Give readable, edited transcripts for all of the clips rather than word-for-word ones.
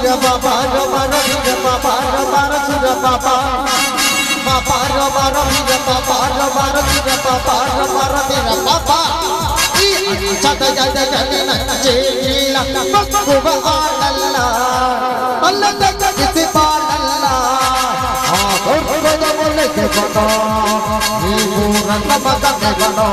vira papa Rabara vira papa Rabara vira papa Papa Rabara vira papa Rabara vira papa Rabara vira papa Chata jada jada nachela Kuba alalla Allah jada kisi palalla Kurba da bole ke bano Ibu ranta bata ke bano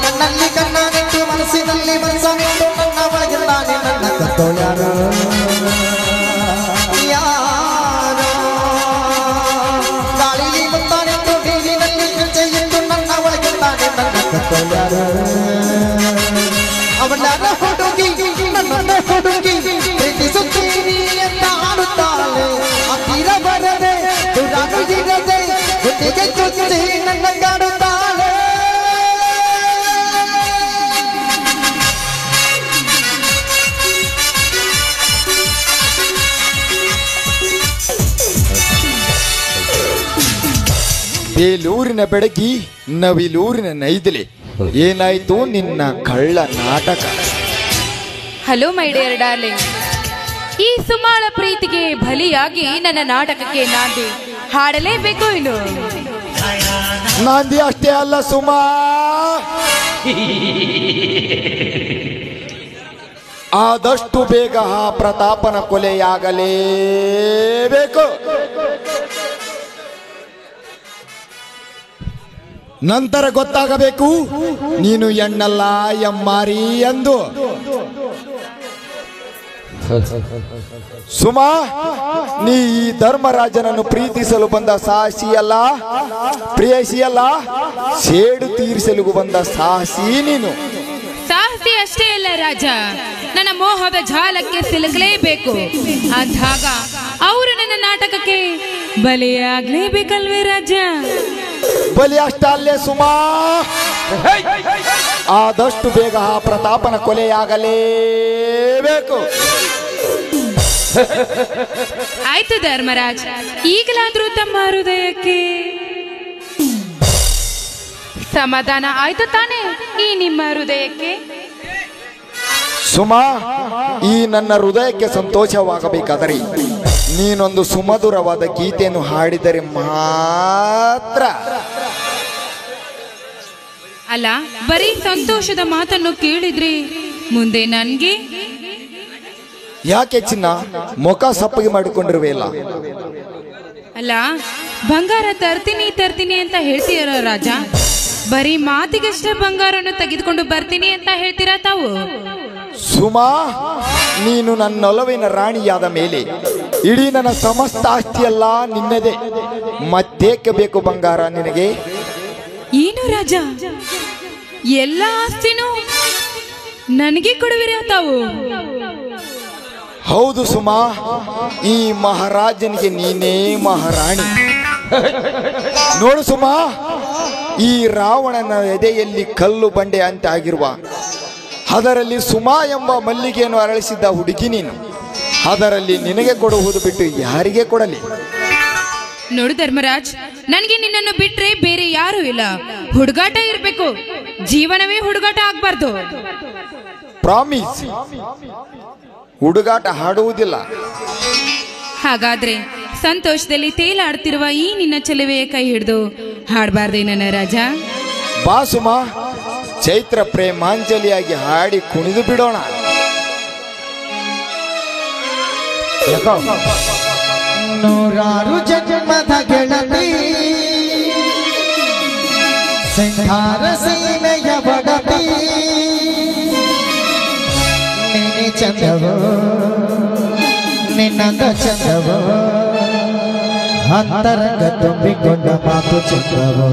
ನನ್ನಲ್ಲಿ ಕಣ್ಣಾನಿಟ್ಟು ಮನಸ್ಸಿನಲ್ಲಿ ಮನಸ್ಸನ್ನಿಟ್ಟು ನನ್ನ ಒಳಗಿದ್ದಾನೆ ನನ್ನ ಕತ್ತೋ ಯಾರೋ ಯಾರೋ ಗಾಳಿಲಿ ಬಂದಾನಿಟ್ಟು ನೀರಿನಲ್ಲಿ ಹೆಜ್ಜೆಯಿಟ್ಟು ನನ್ನ ಒಳಗಿದ್ದಾನೆ ನನ್ನ ಕತ್ತೋ ಯಾರೋ ಅವಳನ್ನ ಹುಡುಗಿ ನನ್ನನ್ನ ಹುಡುಗಿ ಪ್ರೀತಿಸುತ್ತೀನಿ ಅಂತ ಆಡುತ್ತಾಳೆ ಹತ್ತಿರ ಬರದೆ ದುರಾನು ಇರದೆ ಹುಟ್ಟಿಗೆ ಚುಚ್ಚಿ ನನ್ನ ಕಾಡುತ್ತಾಳೆ ಬೇಲೂರಿನ ಬೆಡಗಿ ನವಿಲೂರಿನ ನೈದಿಲೆ ಏನಾಯ್ತು ನಿನ್ನ ಕಳ್ಳ ನಾಟಕ. ಹಲೋ ಮೈ ಡಿಯರ್ ಡಾರ್ಲಿಂಗ್, ಈ ಸುಮಾಳ ಪ್ರೀತಿಗೆ ಬಲಿಯಾಗಿ ನನ್ನ ನಾಟಕಕ್ಕೆ ನಾಂದಿ ಹಾಡಲೇಬೇಕು. ಇನ್ನು ನಾಂದಿ ಅಷ್ಟೇ ಅಲ್ಲ ಸುಮಾ, ಆದಷ್ಟು ಬೇಗ ಆ ಪ್ರತಾಪನ ಕೊಲೆಯಾಗಲೇಬೇಕು. ನಂತರ ಗೊತ್ತಾಗಬೇಕು ನೀನು ಎಣ್ಣಲ್ಲ ಎಮ್ಮಾರಿ ಎಂದು. ಸುಮಾ, ನೀ ಈ ಧರ್ಮರಾಜನನ್ನು ಪ್ರೀತಿಸಲು ಬಂದ ಸಾಹಸಿಯಲ್ಲ, ಪ್ರೇಯಸಿಯಲ್ಲ, ಸೇಡು ತೀರಿಸಲು ಬಂದ ಸಾಹಸಿ ನೀನು. ಸಾಹಸಿ ಅಷ್ಟೇ ಅಲ್ಲ ರಾಜ, ನನ್ನ ಮೋಹದ ಜಾಲಕ್ಕೆ ಸಿಲುಕಲೇಬೇಕು. ಅಂದಾಗ ಅವರು ನನ್ನ ನಾಟಕಕ್ಕೆ ಬಲಿಯಾಗ್ಲೇಬೇಕಲ್ವೇ ರಾಜ? ಬಲಿ ಅಷ್ಟಲ್ಲೇ ಸುಮಾ, ಆದಷ್ಟು ಬೇಗ ಆ ಪ್ರತಾಪನ ಕೊಲೆಯಾಗಲೇಬೇಕು. ಆಯ್ತು ಧರ್ಮರಾಜ್, ಈಗಲಾದ್ರೂ ತಮ್ಮ ಹೃದಯಕ್ಕೆ ಸಮಾಧಾನ ಆಯ್ತು ತಾನೇ? ಈ ನಿಮ್ಮ ಹೃದಯಕ್ಕೆ ಸುಮಾ, ಈ ನನ್ನ ಹೃದಯಕ್ಕೆ ಸಂತೋಷವಾಗಬೇಕಾದರೆ ನೀನೊಂದು ಸುಮಧುರವಾದ ಗೀತೆಯನ್ನು ಹಾಡಿದರೆ ಮಾತ್ರ. ಅಲ್ಲ, ಬರೀ ಸಂತೋಷದ ಮಾತನ್ನು ಕೇಳಿದ್ರೆ ಮುಂದೆ ನನ್ಗೆ ಯಾಕೆ ಚಿನ್ನ ಮುಖ ಸಪ್ಪಗೆ ಮಾಡಿಕೊಂಡಿರುವೆಲ್ಲ? ಅಲ್ಲ, ಬಂಗಾರ ತರ್ತೀನಿ ಅಂತ ಹೇಳ್ತೀರ ರಾಜ, ಬರೀ ಮಾತಿಗಷ್ಟೇ ಬಂಗಾರನ್ನು ತೆಗೆದುಕೊಂಡು ಬರ್ತೀನಿ ಅಂತ ಹೇಳ್ತೀರಾ ತಾವು? ಸುಮಾ, ನೀನು ನನ್ನೊಲವಿನ ರಾಣಿಯಾದ ಮೇಲೆ ಇಡೀ ನನ್ನ ಸಮಸ್ತ ಆಸ್ತಿಯಲ್ಲ ನಿನ್ನದೇ. ಮತ್ತೇಕೆ ಬೇಕು ಬಂಗಾರ ನಿನಗೆ? ಏನು ರಾಜ, ಎಲ್ಲ ಆಸ್ತಿನೂ ನನಗೆ ಕೊಡುವಿರಾ ತಾವು? ಹೌದು ಸುಮಾ, ಈ ಮಹಾರಾಜನಿಗೆ ನೀನೇ ಮಹಾರಾಣಿ. ನೋಡು ಸುಮಾ, ಈ ರಾವಣನ ಎದೆಯಲ್ಲಿ ಕಲ್ಲು ಬಂಡೆ ಅಂತ ಆಗಿರುವ ಅದರಲ್ಲಿ ಸುಮಾ ಎಂಬ ಮಲ್ಲಿಗೆಯನ್ನು ಅರಳಿಸಿದ್ದ ಹುಡುಗಿ ನೀನು. ಅದರಲ್ಲಿ ನಿನಗೆ ಕೊಡುವುದು ಬಿಟ್ಟು ಯಾರಿಗೆ ಕೊಡಲಿ? ನೋಡು ಧರ್ಮರಾಜ್, ನನಗೆ ನಿನ್ನನ್ನು ಬಿಟ್ರೆ ಬೇರೆ ಯಾರು ಇಲ್ಲ. ಹುಡುಗಾಟ ಇರಬೇಕು, ಜೀವನವೇ ಹುಡುಗಾಟ ಆಗ್ಬಾರ್ದು. ಪ್ರಾಮಿಸ್, ಹುಡುಗಾಟ ಹಾಡುವುದಿಲ್ಲ. ಹಾಗಾದ್ರೆ ಸಂತೋಷದಲ್ಲಿ ತೇಲಾಡ್ತಿರುವ ಈ ನಿನ್ನ ಚೆಲುವೆಯ ಕೈ ಹಿಡಿದು ಹಾಡಬಾರ್ದೇ ನನ್ನ ರಾಜ? ಬಾ ಸುಮಾ, ಚೈತ್ರ ಪ್ರೇಮಾಂಜಲಿಯಾಗಿ ಹಾಡಿ ಕುಣಿದು ಬಿಡೋಣ. ನೂರಾರು ಜನ್ಮದ ಗೆಳತಿ, ಸಂಹಾರ ಸೀಮೆಯ ಬಡತಿ, ನಿನ್ನೆ ಚಂದವೋ ನಿನ್ನಂದ ಚಂದವೋ, ಅಂತರಂಗ ತುಂಬಿಕೊಂಡ ಮಾತು ಚಂದವೋ.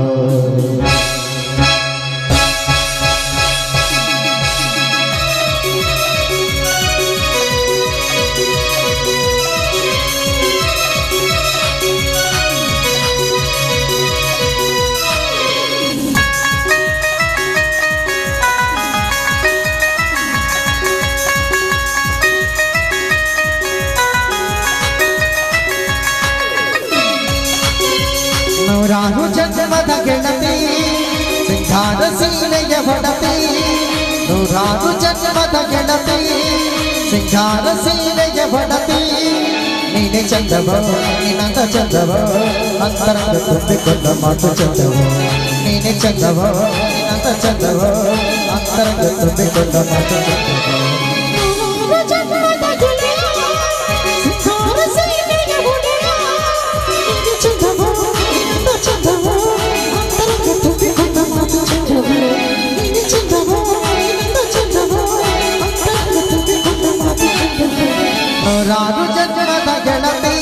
ನೂರಾರು ಜನ್ಮದ ಗೆಳತಿ ಸಿಂಗಾರ ಸೀಲೆಯ ಹೊಡತಿ ನೂರಾರು ಜನ್ಮದ ಗೆಳತಿ ಸಿಂಗಾರ ಸೀಲೆಯ ಹೊಡತಿ ನೀನೆ ಚಂದವ ನಿನ್ನಂತ ಚಂದವ ಅಂತರಂಗ ತುಂಬಿಕೊಂಡ ಮಾತು ಚಂದವ ನೀನೆ ಚಂದವ ನಿನ್ನಂತ ಚಂದವ ಅಂತರಂಗ ತುಂಬಿಕೊಂಡ ಮಾತು ನೂರಾರು ಜನ್ಮದ ಗೆಳತಿ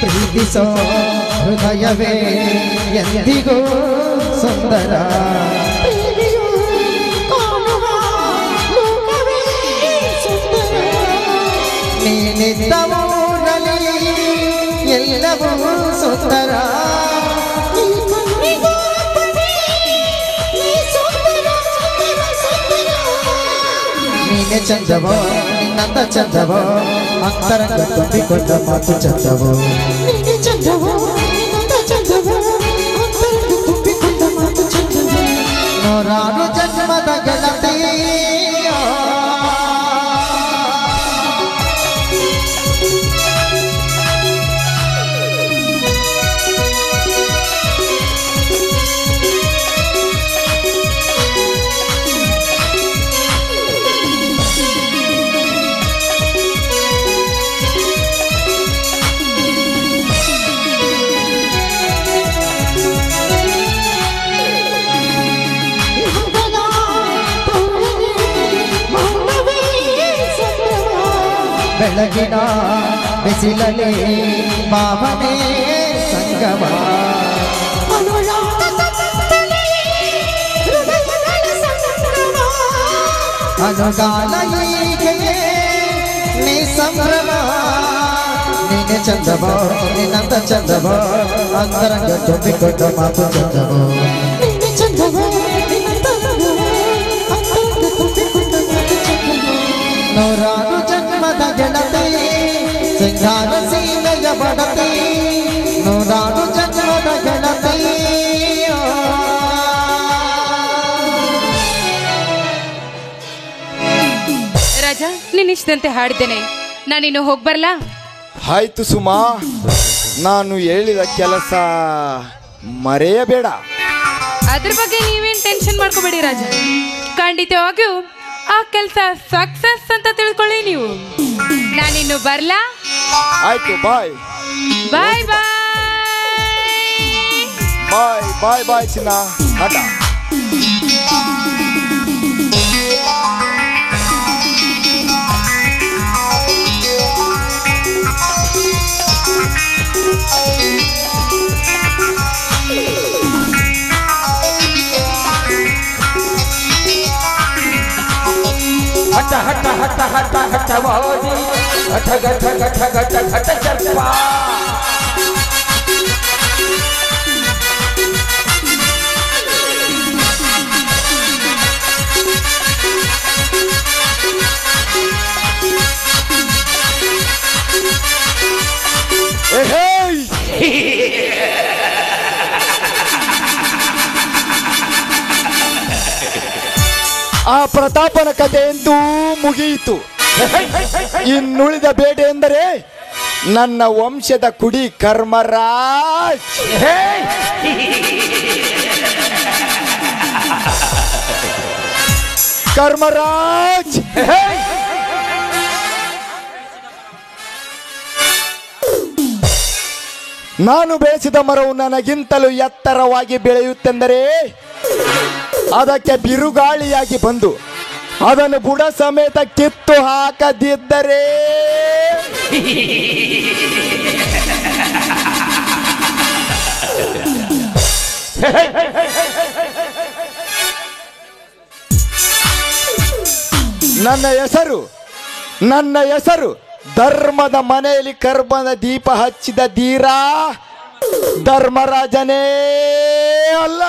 ಪ್ರೀತಿಸೋ ಹೃದಯವೇ ಎಂದಿಗೂ ಸುಂದರ ನೀನಿದ್ದ ಊರಲ್ಲಿ ಎಲ್ಲವೂ ಸುಂದರ ನೀನೆ ಚಂದವೋ ನಿನ್ನಂದ ಚಂದವೋ ಅಂತರಂಗ ತುಂಬಿಕೊಂಡ ಮಾತು ಚಂದವೋ ನೀನೆ ಚಂದವೋ ನಿನ್ನಂದ ಚಂದವೋ ಅಂತರಂಗ ತುಂಬಿಕೊಂಡ ಮಾತು ಚಂದವೋ ನೂರಾರು ಜನ್ಮದ ಗೆಳತಿ ಬೆಳಗಿನ ಬಿಸಿಲಲ್ಲಿ ಭಾವನೆ ಸಂಗಮ ಅನುಗಾಲ ಹೀಗೆಯೇ ನೀ ಸಂಭ್ರಮ ನೀನೆ ಚಂದವ ನಿನ್ನಂದ ಚಂದವ ಅಂತರಂಗ ತುಂಬಿಕೊಂಡ ಮಾತು ಚಂದವ ನೀನೆ ಚಂದವ ನೂರಾರು ಜನ್ಮದ ಗೆಳತಿ ಸಿಂಗಾರ ಸೀಲೆಯ ಬಡತಿ ನೂರಾರು ಜನ್ಮದ ಗೆಳತಿ ರಾಜ ನಿನ್ನಿಷ್ಟಂತೆ ಹಾಡಿದ್ದೇನೆ ನಾನಿನ್ನು ಹೋಗ್ಬರ್ಲಾ ಆಯ್ತು ಸುಮಾ ನಾನು ಹೇಳಿದ ಕೆಲಸ ಮರೆಯಬೇಡ ಅದ್ರ ಬಗ್ಗೆ ನೀವೇನ್ ಟೆನ್ಷನ್ ಮಾಡ್ಕೋಬೇಡಿ ರಾಜ ಖಂಡಿತವಾಗಿಯೂ ಆ ಕೆಲಸ ಸಕ್ಸಸ್ ಅಂತ ತಿಳ್ಕೊಳ್ಳಿ ನೀವು ನಾನಿನ್ನು ಬರ್ಲಾ ಆಯ್ತು ಬಾಯ್ ಬಾಯ್ ಬಾಯ್ ಬಾಯ್ ಬಾಯ್ ಬಾಯ್ ಚಿನ್ನ ಆಟ ಹಠ ಹಠ ಹಠ ಹಠ ಹಠವಾಗಿ ಘಟ ಘಟ ಘಟ ಘಟ ಘಟ ಚರ್ಪ ಆ ಪ್ರತಾಪನ ಕಥೆ ಎಂತೂ ಮುಗಿಯಿತು ಇನ್ನುಳಿದ ಬೇಟೆ ಎಂದರೆ ನನ್ನ ವಂಶದ ಕುಡಿ ಕರ್ಮರಾಜ್ ಕರ್ಮರಾಜ್ ನಾನು ಬೇಯಿಸಿದ ಮರವು ನನಗಿಂತಲೂ ಎತ್ತರವಾಗಿ ಬೆಳೆಯುತ್ತೆಂದರೆ ಅದಕ್ಕೆ ಬಿರುಗಾಳಿಯಾಗಿ ಬಂದು ಅದನ್ನು ಬುಡ ಸಮೇತ ಕಿತ್ತು ಹಾಕದಿದ್ದರೆ ನನ್ನ ಹೆಸರು ಧರ್ಮದ ಮನೆಯಲ್ಲಿ ಕರ್ಬನ ದೀಪ ಹಚ್ಚಿದ ಧೀರ ಧರ್ಮರಾಜನೇ ಅಲ್ಲ.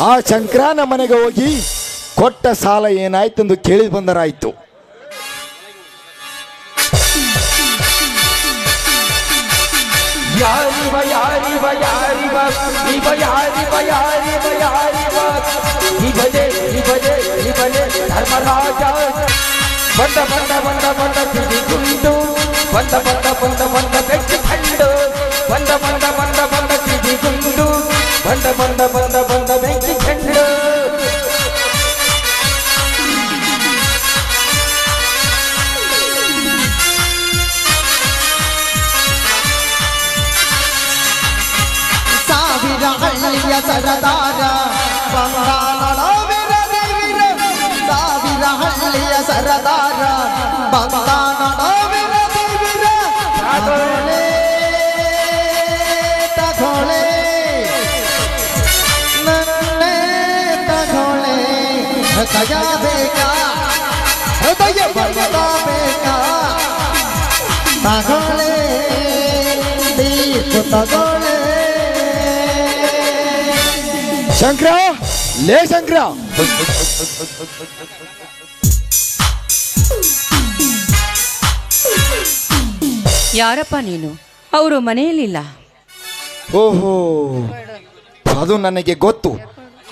ಆ ಶಂಕರನ ಮನೆಗೆ ಹೋಗಿ ಕೊಟ್ಟ ಸಾಲ ಏನಾಯ್ತೆಂದು ಕೇಳಿ ಬಂದರಾಯ್ತು. ಯಾರಿವ ಯಾರಿವ ಯಾರಿವ ಇವ ಯಾರಿವ ಯಾರಿವ ಯಾರಿವ ಇವನೇ ಇವನೇ ಇವನೇ ಧರ್ಮರಾಜ. ಬಂದ ಬಂದ ಬಂದ ಬಂದ ಕಿಡಿಗುಂಡು ಬಂದ ಬಂದ ಬಂದ ಬಂದ ಬೆಚ್ಚಿ ಕಂಡು ಬಂದ ಬಂದ ಬಂದ ಬಂದ ಕಿಡಿಗುಂಡು ಬಂದ ಬಂದ ಬಂದ ಬಂದ ಬೆಚ್ಚಿ ಕಂಡು. ಹಳ್ಳಿಯ ಸರದಾರ ಬಂದಾನಡವಿರ ದೇವಿರ ಸಾವಿರ ಹಳ್ಳಿಯ ಸರದಾರ ಬಂದಾನಡವಿರ ದೇವಿರ ತಗೊಳೆ ತಗೊಳೆ ನನ್ನೇ ತಗೊಳೆ ಹೃದಯ ಬೇಕಾ ಹೃದಯ ಬರದ ಬೇಕಾ ತಗೊಳೆ ದೀಪ ತಗೊಳೆ. ಶಂಕರ, ಲೇ ಶಂಕರ, ಯಾರಪ್ಪ ನೀನು? ಅವರು ಮನೆಯಲ್ಲಿಲ್ಲ. ಓಹೋ, ಅದು ನನಗೆ ಗೊತ್ತು.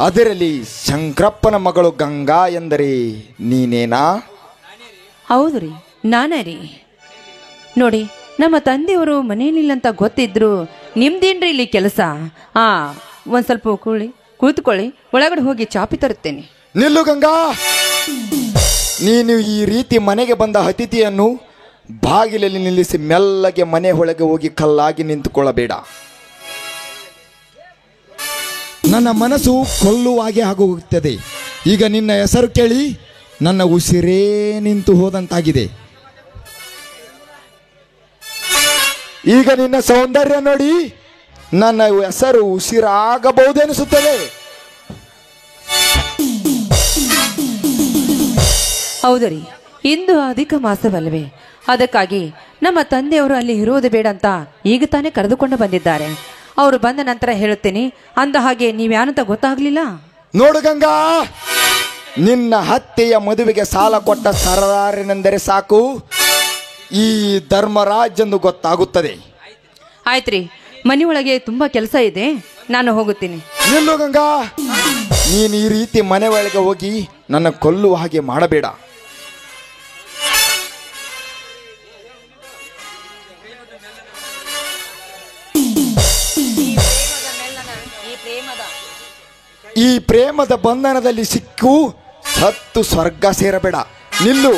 ಅದರಲ್ಲಿ ಶಂಕರಪ್ಪನ ಮಗಳು ಗಂಗಾ ಎಂದರೆ ನೀನೇನಾ? ಹೌದು ರೀ, ನಾನೇ ರೀ. ನೋಡಿ, ನಮ್ಮ ತಂದೆಯವರು ಮನೆಯಲ್ಲಿಲ್ಲ ಅಂತ ಗೊತ್ತಿದ್ರು ನಿಮ್ದೇನ್ರಿ ಇಲ್ಲಿ ಕೆಲಸ? ಒಂದು ಸ್ವಲ್ಪ ಕೂತ್ಕೊಳ್ಳಿ, ಒಳಗಡೆ ಹೋಗಿ ಚಾಪಿ ತರುತ್ತೇನೆ. ನಿಲ್ಲು ಗಂಗಾ, ನೀನು ಈ ರೀತಿ ಮನೆಗೆ ಬಂದ ಅತಿಥಿಯನ್ನು ಬಾಗಿಲಲ್ಲಿ ನಿಲ್ಲಿಸಿ ಮೆಲ್ಲಗೆ ಮನೆ ಒಳಗೆ ಹೋಗಿ ಕಲ್ಲಾಗಿ ನಿಂತುಕೊಳ್ಳಬೇಡ. ನನ್ನ ಮನಸ್ಸು ಕೊಲ್ಲುವಾಗೆ ಆಗೋಗುತ್ತದೆ. ಈಗ ನಿನ್ನ ಹೆಸರು ಕೇಳಿ ನನ್ನ ಉಸಿರೇ ನಿಂತು ಹೋದಂತಾಗಿದೆ. ಈಗ ನಿನ್ನ ಸೌಂದರ್ಯ ನೋಡಿ ನನ್ನ ಹೆಸರು ಉಸಿರಾಗಬಹುದೆನಿಸುತ್ತದೆ. ಹೌದು ರೀ, ಇಂದು ಅಧಿಕ ಮಾಸವಲ್ಲವೇ? ಅದಕ್ಕಾಗಿ ನಮ್ಮ ತಂದೆಯವರು ಅಲ್ಲಿ ಇರುವುದು ಬೇಡ ಅಂತ ಈಗ ತಾನೇ ಕರೆದುಕೊಂಡು ಬಂದಿದ್ದಾರೆ. ಅವರು ಬಂದ ನಂತರ ಹೇಳುತ್ತೇನೆ. ಅಂದ ಹಾಗೆ ನೀವ್ಯಾನಂತ ಗೊತ್ತಾಗ್ಲಿಲ್ಲ? ನೋಡು ಗಂಗಾ, ನಿನ್ನ ಹತ್ಯೆಯ ಮದುವೆಗೆ ಸಾಲ ಕೊಟ್ಟ ಸರದಾರನೆಂದರೆ ಸಾಕು, ಈ ಧರ್ಮರಾಜ್ ಎಂದು ಗೊತ್ತಾಗುತ್ತದೆ. ಆಯ್ತ್ರಿ, ಮನೆಯೊಳಗೆ ತುಂಬಾ ಕೆಲಸ ಇದೆ, ನಾನು ಹೋಗುತ್ತೀನಿ. ನಿಲ್ಲು ಗಂಗಾ, ನೀನು ಈ ರೀತಿ ಮನೆ ಒಳಗೆ ಹೋಗಿ ನನ್ನ ಕೊಲ್ಲುವ ಹಾಗೆ ಮಾಡಬೇಡ. ಈ ಪ್ರೇಮದ ಬಂಧನದಲ್ಲಿ ಸಿಕ್ಕು ಸತ್ತು ಸ್ವರ್ಗ ಸೇರಬೇಡ. ನಿಲ್ಲು.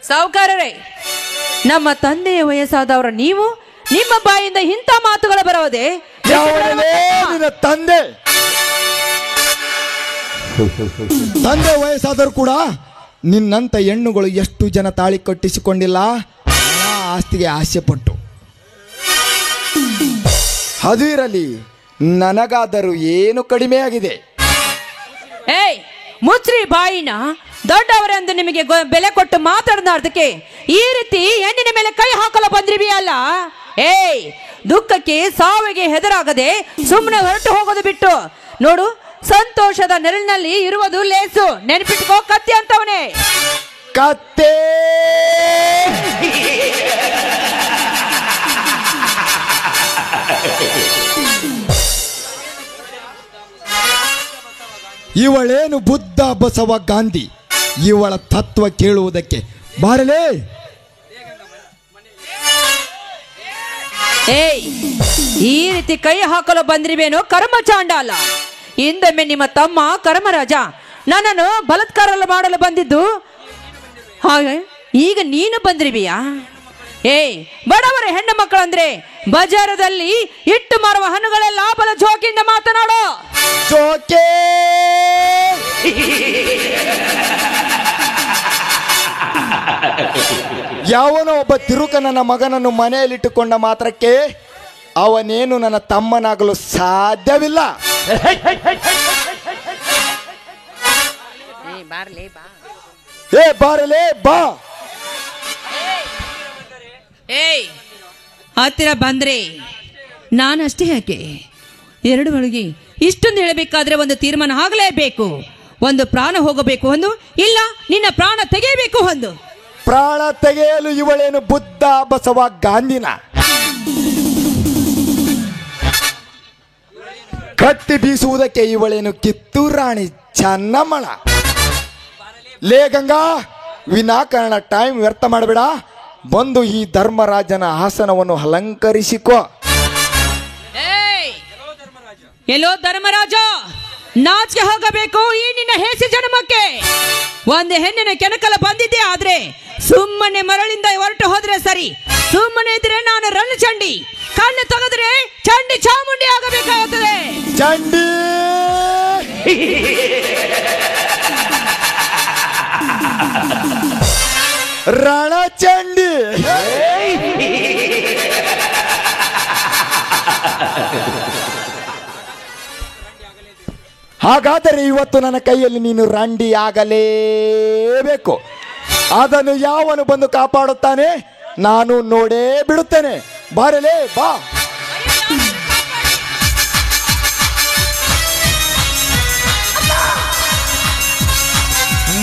ಸಾವುಕಾರರೇ, ನಮ್ಮ ತಂದೆಯ ವಯಸ್ಸಾದವರು ನೀವು, ನಿಮ್ಮ ಬಾಯಿಂದ ಇಂಥ ಮಾತುಗಳು ಬರೋದೆ? ನಿನ್ನ ತಂದೆ ವಯಸ್ಸಾದರೂ ಕೂಡ ನಿನ್ನಂತ ಹೆಣ್ಣುಗಳು ಎಷ್ಟು ಜನ ತಾಳಿ ಕಟ್ಟಿಸಿಕೊಂಡಿಲ್ಲ ಆ ಆಸ್ತಿಗೆ ಆಸೆ ಪಟ್ಟು. ಅದು ಇರಲಿ, ನನಗಾದರೂ ಏನು ಕಡಿಮೆಯಾಗಿದೆ? ಏಯ್, ಮುಚ್ಚ್ರಿ ಬಾಯಿನ. ದೊಡ್ಡವರೆಂದು ನಿಮಗೆ ಬೆಲೆ ಕೊಟ್ಟು ಮಾತಾಡದಾರ್ದಕ್ಕೆ ಈ ರೀತಿ ಹೆಣ್ಣಿನ ಮೇಲೆ ಕೈ ಹಾಕಲು ಬಂದ್ರಿವಿ ಅಲ್ಲ? ಏಯ್, ದುಃಖಕ್ಕೆ ಸಾವಿಗೆ ಹೆದರಾಗದೆ ಸುಮ್ಮನೆ ಹೊರಟು ಹೋಗೋದು ಬಿಟ್ಟು ನೋಡು, ಸಂತೋಷದ ನೆರಳಿನಲ್ಲಿ ಇರುವುದು ಲೇಸು. ನೆನಪಿಟ್ಕೋ, ಕತ್ತಿ ಅಂತವನೇ. ಕತ್ತೆ ಇವಳೇನು ಬುದ್ಧ ಬಸವ ಗಾಂಧಿ? ಇವಳ ತತ್ವ ಕೇಳುವುದಕ್ಕೆ ಬಾರಲೇ. ಏಯ್, ಈ ರೀತಿ ಕೈ ಹಾಕಲು ಬಂದ್ರಿವೇನೋ ಕರ್ಮಚಾಂಡ ಅಲ್ಲ. ಹಿಂದೊಮ್ಮೆ ನಿಮ್ಮ ತಮ್ಮ ಕರ್ಮರಾಜ ನನ್ನನ್ನು ಬಲಾತ್ಕಾರ ಮಾಡಲು ಬಂದಿದ್ದು ಹಾಗೆ ಈಗ ನೀನು ಬಂದ್ರಿವಿಯಾ? ಏಯ್, ಬಡವರ ಹೆಣ್ಣು ಮಕ್ಕಳು ಅಂದ್ರೆ ಬಜಾರದಲ್ಲಿ ಇಟ್ಟು ಮಾರುವ ಹಣ್ಣುಗಳೆಲ್ಲ ಲಾಭದ ಜೋಕಿಂದ ಮಾತನಾಡೋ. ಜೋಕೆ ಯಾವನೋ ಒಬ್ಬ ತಿರುಕ ನನ್ನ ಮಗನನ್ನು ಮನೆಯಲ್ಲಿಟ್ಟುಕೊಂಡ ಮಾತ್ರಕ್ಕೆ ಅವನೇನು ನನ್ನ ತಮ್ಮನಾಗಲು ಸಾಧ್ಯವಿಲ್ಲ. ಏ ಬಾರಲೇ ಬಾ. ಏಯ್, ಹತ್ತಿರ ಬಂದ್ರೆ ನಾನಷ್ಟೇ ಯಾಕೆ? ಎರಡು ಒಳಗೆ ಇಷ್ಟೊಂದು ಹೇಳಬೇಕಾದ್ರೆ ಒಂದು ತೀರ್ಮಾನ ಆಗಲೇಬೇಕು. ಒಂದು ಪ್ರಾಣ ಹೋಗಬೇಕು ಒಂದು, ಇಲ್ಲ ನಿನ್ನ ಪ್ರಾಣ ತೆಗೆಯಬೇಕು ಒಂದು. ಪ್ರಾಣ ತೆಗೆಯಲು ಇವಳೇನು ಬುದ್ಧ ಬಸವ ಗಾಂಧಿನ? ಕತ್ತಿ ಬೀಸುವುದಕ್ಕೆ ಇವಳೇನು ಕಿತ್ತೂರು ರಾಣಿ ಚೆನ್ನಮ್ಮಳ? ಲೇ ಗಂಗಾ, ವಿನಾಕಾರಣ ಟೈಮ್ ವ್ಯರ್ಥ ಮಾಡಬೇಡ. ಬಂದು ಈ ಧರ್ಮರಾಜನ ಆಸನವನ್ನು ಅಲಂಕರಿಸಿಕೋ. ಎಲ್ಲೋ ಧರ್ಮರಾಜ, ನಾಚಿಕೆ ಹೋಗಬೇಕು ಈ ನಿನ್ನ ಹೇಸಿ ಜನ್ಮಕ್ಕೆ. ಒಂದು ಹೆಣ್ಣಿನ ಕೆಣಕಲ ಬಂದಿದ್ದೆ ಆದ್ರೆ ಸುಮ್ಮನೆ ಮರಳಿಂದ ಹೊರಟು ಹೋದ್ರೆ ಸರಿ. ಸುಮ್ಮನೆ ಇದ್ರೆ ನಾನು ರಣ ಚಂಡಿ, ಕಣ್ಣು ತೆಗೆದ್ರೆ ಚಂಡಿ ಚಾಮುಂಡಿ ಆಗಬೇಕಾಗುತ್ತದೆ. ಚಂಡಿ ರಣಚಂಡಿ. ಹಾಗಾದರೆ ಇವತ್ತು ನನ್ನ ಕೈಯಲ್ಲಿ ನೀನು ರಂಡಿ ಆಗಲೇಬೇಕು. ಅದನ್ನು ಯಾವನು ಬಂದು ಕಾಪಾಡುತ್ತಾನೆ ನಾನು ನೋಡೇ ಬಿಡುತ್ತೇನೆ. ಬಾರಲೇ ಬಾ.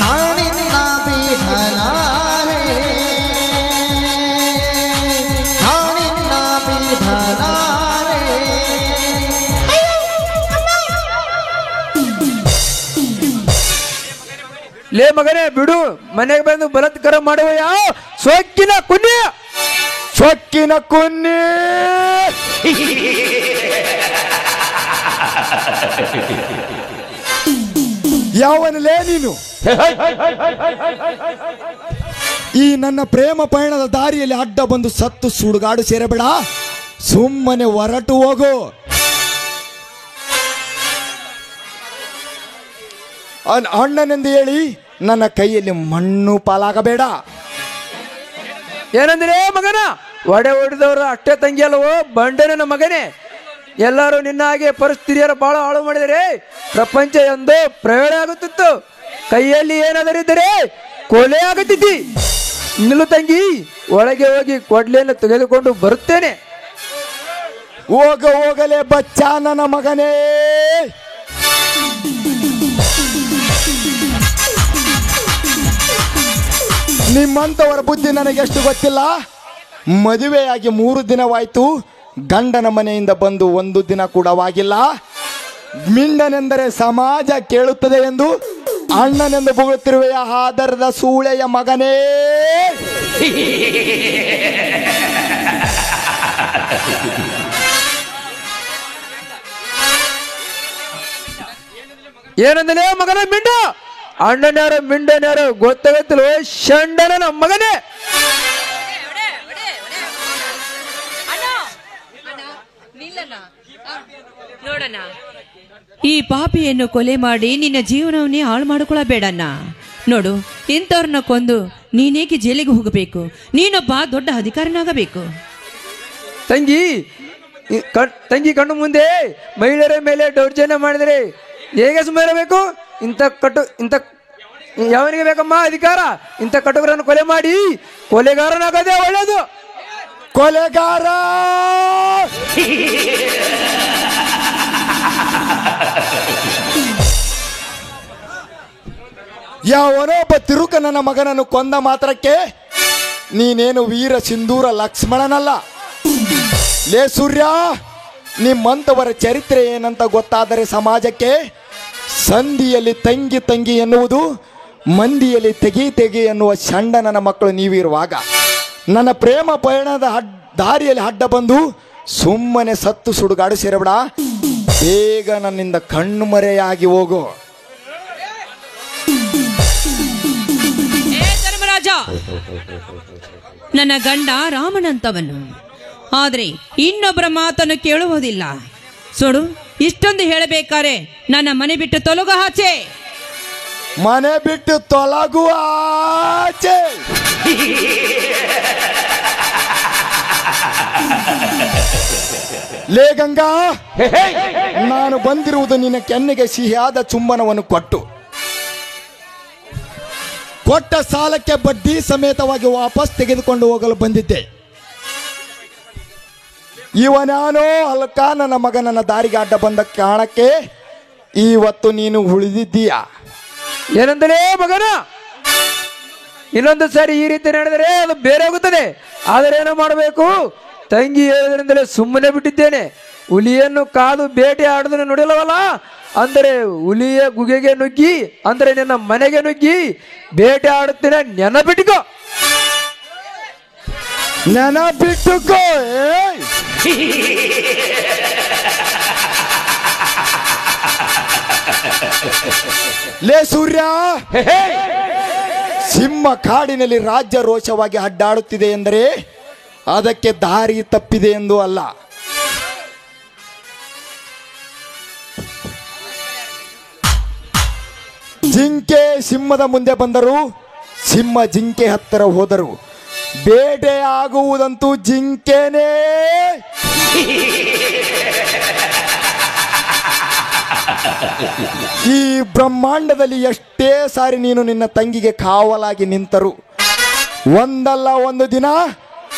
ನಾನಿನ್ನ ಬಿಡಲಾರೆ, ನಾನಿನ್ನ ಬಿಡಲಾರೆ. ಲೇ ಮಗನೇ ಬಿಡು, ಮನೆಗೆ ಬಂದು ಬಲಾತ್ಕಾರ ಮಾಡುವ ಯಾವ ಸೊಕ್ಕಿನ ಕುನ್ನಿ, ಸೊಕ್ಕಿನ ಕುನ್ನಿ. ಯಾವನಲೇ ನೀನು? ಈ ನನ್ನ ಪ್ರೇಮ ಪಯಣದ ದಾರಿಯಲ್ಲಿ ಅಡ್ಡ ಬಂದು ಸತ್ತು ಸುಡುಗಾಡು ಸೇರಬೇಡ. ಸುಮ್ಮನೆ ಹೊರಟು ಹೋಗು. ಅಣ್ಣನೆಂದು ಹೇಳಿ ನನ್ನ ಕೈಯಲ್ಲಿ ಮಣ್ಣು ಪಾಲಾಗಬೇಡ. ಏನಂದ್ರೆ ಮಗನ, ಒಡೆ ಹೊಡೆದವರು ಅಷ್ಟೇ ತಂಗಿ ಅಲ್ಲವೋ ಬಂಡನ ಮಗನೇ. ಎಲ್ಲರೂ ನಿನ್ನ ಹಾಗೆ ಪರಿಸ್ಥಿತಿಯರ ಬಹಳ ಹಾಳು ಮಾಡಿದರೆ ಪ್ರಪಂಚ ಎಂದು ಪ್ರಯೋಗ ಆಗುತ್ತಿತ್ತು. ಕೈಯಲ್ಲಿ ಏನಾದರಿದ್ದರೆ ಕೊಲೆ ಆಗುತ್ತಿದ್ದಿ. ನಿಲ್ಲು ತಂಗಿ, ಒಳಗೆ ಹೋಗಿ ಕೊಡ್ಲೆಯನ್ನು ತೆಗೆದುಕೊಂಡು ಬರುತ್ತೇನೆ. ಹೋಗಲೇ ಬಚ್ಚ ನನ್ನ ಮಗನೇ. ನಿಮ್ಮಂಥವರ ಬುದ್ಧಿ ನನಗೆಷ್ಟು ಗೊತ್ತಿಲ್ಲ. ಮದುವೆಯಾಗಿ 3 ದಿನವಾಯ್ತು, ಗಂಡನ ಮನೆಯಿಂದ ಬಂದು 1 ದಿನ ಕೂಡವಾಗಿಲ್ಲ. ಮಿಂಡನೆಂದರೆ ಸಮಾಜ ಕೇಳುತ್ತದೆ ಎಂದು ಅಣ್ಣನೆಂದು ಬುಗುತ್ತಿರುವೆಯ ಆಧಾರದ ಸೂಳೆಯ ಮಗನೇ. ಏನಂದಲೇ ಮಗನ ಮಿಂಡ? ಅಣ್ಣನ್ಯಾರು ಮಿಂಡನ್ಯಾರು ಗೊತ್ತಾಗತ್ತಿಲ್ಲ ಶಂಡನ ನಮ್ಮ ಮಗನೇ. ನೋಡಣ್ಣ, ಈ ಪಾಪಿಯನ್ನು ಕೊಲೆ ಮಾಡಿ ನಿನ್ನ ಜೀವನವನ್ನೇ ಹಾಳು ಮಾಡಿಕೊಳ್ಳಬೇಡಣ್ಣ. ನೋಡು, ಇಂಥವ್ರನ್ನ ಕೊಂದು ನೀನೇಕೆ ಜೈಲಿಗೆ ಹೋಗಬೇಕು? ನೀನೊಬ್ಬ ದೊಡ್ಡ ಅಧಿಕಾರನಾಗಬೇಕು. ತಂಗಿ ಕಣ್ಣು ಮುಂದೆ ಮಹಿಳೆಯರ ಮೇಲೆ ದೌರ್ಜನ್ಯ ಮಾಡಿದರೆ ಹೇಗೆ ಸುಮ್ಮನೆ ಇರಬೇಕು? ಇಂಥ ಯಾವನಿಗೆ ಬೇಕಮ್ಮ ಅಧಿಕಾರ? ಇಂಥ ಕಟುಕರನ್ನು ಕೊಲೆ ಮಾಡಿ ಕೊಲೆಗಾರನಾಗೋದೇ ಒಳ್ಳೇದು. ಕೊಲೆಗಾರ ಯಾವನೊಬ್ಬ ತಿರುಕ ನನ್ನ ಮಗನನ್ನು ಕೊಂದ ಮಾತ್ರಕ್ಕೆ ನೀನೇನು ವೀರ ಸಿಂಧೂರ ಲಕ್ಷ್ಮಣನಲ್ಲ. ಲೇ ಸೂರ್ಯ, ನಿಮ್ಮಂಥವರ ಚರಿತ್ರೆ ಏನಂತ ಗೊತ್ತಾದರೆ ಸಮಾಜಕ್ಕೆ ಸಂಧಿಯಲ್ಲಿ ತಂಗಿ ತಂಗಿ ಎನ್ನುವುದು, ಮಂದಿಯಲ್ಲಿ ತೆಗಿ ಎನ್ನುವ ಷಂಡನನ ಮಕ್ಕಳು ನೀವಿರುವಾಗ ನನ್ನ ಪ್ರೇಮ ಪಯಣದ ದಾರಿಯಲ್ಲಿ ಅಡ್ಡ ಬಂದು ಸುಮ್ಮನೆ ಸತ್ತು ಸುಡುಗಾಡು ಸೇರಬೇಡ. ಬೇಗ ನನ್ನಿಂದ ಕಣ್ಣು ಮರೆಯಾಗಿ ಹೋಗು. ಧರ್ಮರಾಜ, ನನ್ನ ಗಂಡ ರಾಮನಂತವನು, ಆದರೆ ಇನ್ನೊಬ್ಬರ ಮಾತನ್ನು ಕೇಳುವುದಿಲ್ಲ. ಸುಡು, ಇಷ್ಟೊಂದು ಹೇಳಬೇಕಾರೆ ನನ್ನ ಮನೆ ಬಿಟ್ಟು ತೊಲಗು ಆಚೆ. ಮನೆ ಬಿಟ್ಟು ತೊಲಗು ಆಚೆ. ಲೇ ಗಂಗಾ, ನಾನು ಬಂದಿರುವುದು ನಿನ್ನ ಕೆನ್ನೆಗೆ ಸಿಹಿಯಾದ ಚುಂಬನವನ್ನು ಕೊಟ್ಟ ಸಾಲಕ್ಕೆ ಬಡ್ಡಿ ಸಮೇತವಾಗಿ ವಾಪಸ್ ತೆಗೆದುಕೊಂಡು ಹೋಗಲು ಬಂದಿದ್ದೆ. ಇವನಾನೋ ಅಲ್ಕ ನನ್ನ ಮಗ ನನ್ನ ದಾರಿಗೆ ಅಡ್ಡ ಬಂದ ಕಾರಣಕ್ಕೆ ಇವತ್ತು ನೀನು ಉಳಿದಿದ್ದೀಯ. ಏನಂದರೆ ಮಗನ, ಇನ್ನೊಂದು ಸಾರಿ ಈ ರೀತಿ ನಡೆದರೆ ಅದು ಬೇರೆ ಆಗುತ್ತದೆ. ಆದರೆ ಏನೋ ಮಾಡಬೇಕು, ತಂಗಿ ಹೇಳೋದ್ರಿಂದಲೇ ಸುಮ್ಮನೆ ಬಿಟ್ಟಿದ್ದೇನೆ. ಹುಲಿಯನ್ನು ಕಾದು ಬೇಟೆ ಆಡುದನ್ನು ನೋಡಿಲ್ಲವಲ್ಲ, ಅಂದರೆ ಹುಲಿಯ ಗುಗೆಗೆ ನುಗ್ಗಿ, ಅಂದರೆ ನಿನ್ನ ಮನೆಗೆ ನುಗ್ಗಿ ಬೇಟೆ ಆಡುತ್ತೇನೆ. ನೆನಪಿಟ್ಟುಕೋ. ಲೇ ಸೂರ್ಯ, ಸಿಂಹ ಕಾಡಿನಲ್ಲಿ ರಾಜ್ಯ ರೋಷವಾಗಿ ಅಡ್ಡಾಡುತ್ತಿದೆ ಎಂದರೆ ಅದಕ್ಕೆ ದಾರಿ ತಪ್ಪಿದೆ ಎಂದು ಅಲ್ಲ. ಜಿಂಕೆ ಸಿಂಹದ ಮುಂದೆ ಬಂದರು, ಸಿಂಹ ಜಿಂಕೆ ಹತ್ತಿರ ಹೋದರು. ಬೇಟೆ ಆಗುವುದಂತೂ ಜಿಂಕೆನೇ. ಈ ಬ್ರಹ್ಮಾಂಡದಲ್ಲಿ ಎಷ್ಟೇ ಸಾರಿ ನೀನು ನಿನ್ನ ತಂಗಿಗೆ ಕಾವಲಾಗಿ ನಿಂತರು, ಒಂದಲ್ಲ ಒಂದು ದಿನ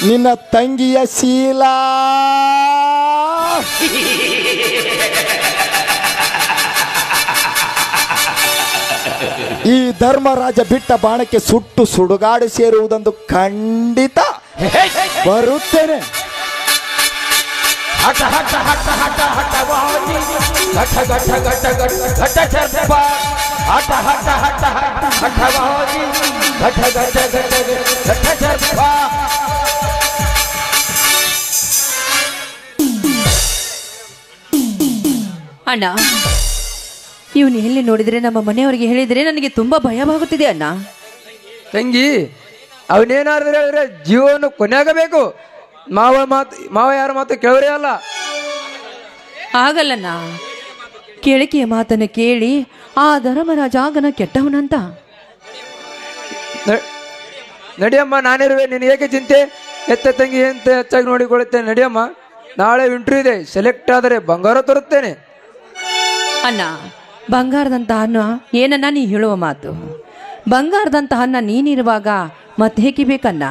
ನಿನ್ನ ತಂಗಿಯ ಶೀಲ ಈ ಧರ್ಮರಾಜ ಬಿಟ್ಟ ಬಾಣಕ್ಕೆ ಸುಟ್ಟು ಸುಡುಗಾಡು ಸೇರುವುದೊಂದು ಖಂಡಿತ ಬರುತ್ತೇನೆ. ಹಠ ಹಠ ಹಠ ಹಠ ಹಠವಾಗಿ ಘಟ ಘಟ ಘಟ ಘಟ ಚರ್ಪ. ಹಠ ಹಠ ಹಠ ಹಠ ಹಠವಾಗಿ ಘಟ ಘಟ ಘಟ ಘಟ ಚರ್ಪ. ಅಣ್ಣ, ಇವನು ಎಲ್ಲಿ ನೋಡಿದ್ರೆ ನಮ್ಮ ಮನೆಯವರಿಗೆ ಹೇಳಿದ್ರೆ ನನಗೆ ತುಂಬಾ ಭಯವಾಗುತ್ತಿದೆ ಅಣ್ಣ. ತಂಗಿ, ಅವನೇನಾದ್ರು ಹೇಳಿದ್ರೆ ಜೀವನ ಕೊನೆಯಾಗಬೇಕು. ಮಾವ ಯಾರ ಮಾತು ಕೇಳೋರೇ ಅಲ್ಲ. ಆಗಲ್ಲಣ್ಣ, ಕೇಳಿಕೆಯ ಮಾತನ್ನು ಕೇಳಿ ಆ ಧರ್ಮರಾಜ ಆಗನ ಕೆಟ್ಟವನಂತ. ನಡಿಯಮ್ಮ, ನಾನಿರುವೆ, ನೀನು ಏಕೆ ಚಿಂತೆ? ಎತ್ತ ತಂಗಿ ಅಂತ ಹೆಚ್ಚಾಗಿ ನೋಡಿಕೊಳ್ಳುತ್ತೇನೆ. ನಡಿಯಮ್ಮ, ನಾಳೆ ಇಂಟರ್ವ್ಯೂ ಇದೆ, ಸೆಲೆಕ್ಟ್ ಆದರೆ ಬಂಗಾರ ತರುತ್ತೇನೆ. ಅಣ್ಣ, ಬಂಗಾರದಂತ ಅನ್ನ ಏನನ್ನ ನೀ ಹೇಳುವ ಮಾತು? ಬಂಗಾರದಂತ ಅನ್ನ ನೀನಿರುವಾಗ ಮತ್ತೆ ಹೇಗೆ ಬೇಕನ್ನ?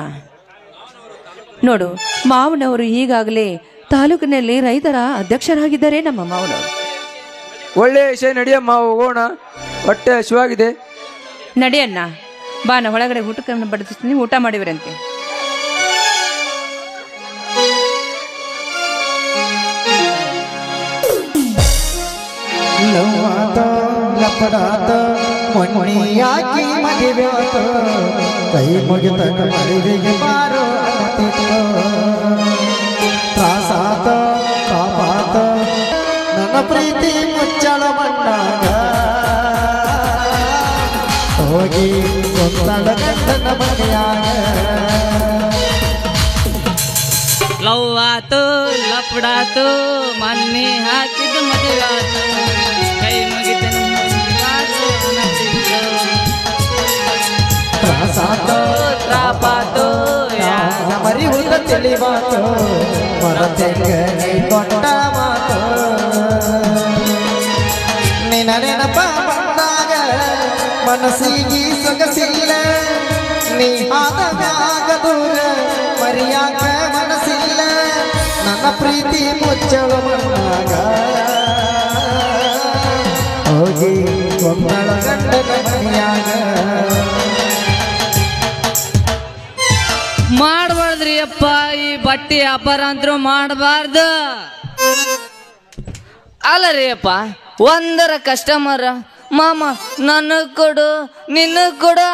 ನೋಡು, ಮಾವನವರು ಈಗಾಗಲೇ ತಾಲೂಕಿನಲ್ಲಿ ರೈತರ ಅಧ್ಯಕ್ಷರಾಗಿದ್ದಾರೆ. ನಮ್ಮ ಮಾವನವರು ಒಳ್ಳೆಯ ವಿಷಯ. ನಡಿಯಮ್ಮ, ಹೋಗೋಣ, ಹೊಟ್ಟೆ ಹಸಿವಾಗಿದೆ. ನಡಿಯಣ್ಣ, ಬಾ, ನಾ ಒಳಗಡೆ ಊಟಕ್ಕೆ ಬಡಿಸ್ತೀನಿ, ಊಟ ಮಾಡಿವ್ರಂತೆ. ಲವ್ವಾತ ಲಪಡಾತ ಮೊನ್ನೆಯಾಗಿ ಮದುವೆಯಾತ, ಕೈ ಮುಗಿತ ಮದುವೆಗೆ ಬಾರೋ ಅನ್ನತಿತ್ತು. ತ್ರಾಸಾತ ಕಾಪಾತ ನನ್ನ ಪ್ರೀತಿ ಮುಚ್ಚಳ ಮಣ್ಣಾಗ, ಹೋಗಿ ಗೊತ್ತಳ ಗಂಡನ ಮನೆಯಾಗ. ಲವ್ವಾತು ಲಪಡಾತು ಮೊನ್ನೆ ಹಾಕಿದ್ದು ಮದುವಾತು, ಕೈ ಮುಗಿತ ಮರಿಹುದ ತಿಳಿವಾತು, ಮರತೆಂಗ ಕೊಟ್ಟ ಮಾತು. ನಿನ್ನ ನೆನಪ ಬಂದಾಗ ಮನಸ್ಸಿಗೆ ಸೊಗಸಿಲ್ಲ, ನೀ ಆದ ಮ್ಯಾಗ ದೂರ ಮರಿಯಾಕ ಮನಸ್ಸಿಲ್ಲ. ನನ್ನ ಪ್ರೀತಿ ಮುಚ್ಚಳ ಮಣ್ಣಾಗ, ಹೋಗಿ ಗೊಂದಳ ಗಂಡನ ಮನೆಯಾಗ. ಮಾಡಬಾರ್ದ್ರಿ ಅಪ್ಪ, ಈ ಬಟ್ಟೆ ವ್ಯಾಪಾರ ಅಂತೂ ಮಾಡಬಾರ್ದು. ಅಲ್ಲ ರೀ ಅಪ್ಪ, ಒಂದರ ಕಸ್ಟಮರ್ ಮಾಮ ನನಗ್ ಕೊಡು ನಿನಗ್ ಕೊಡು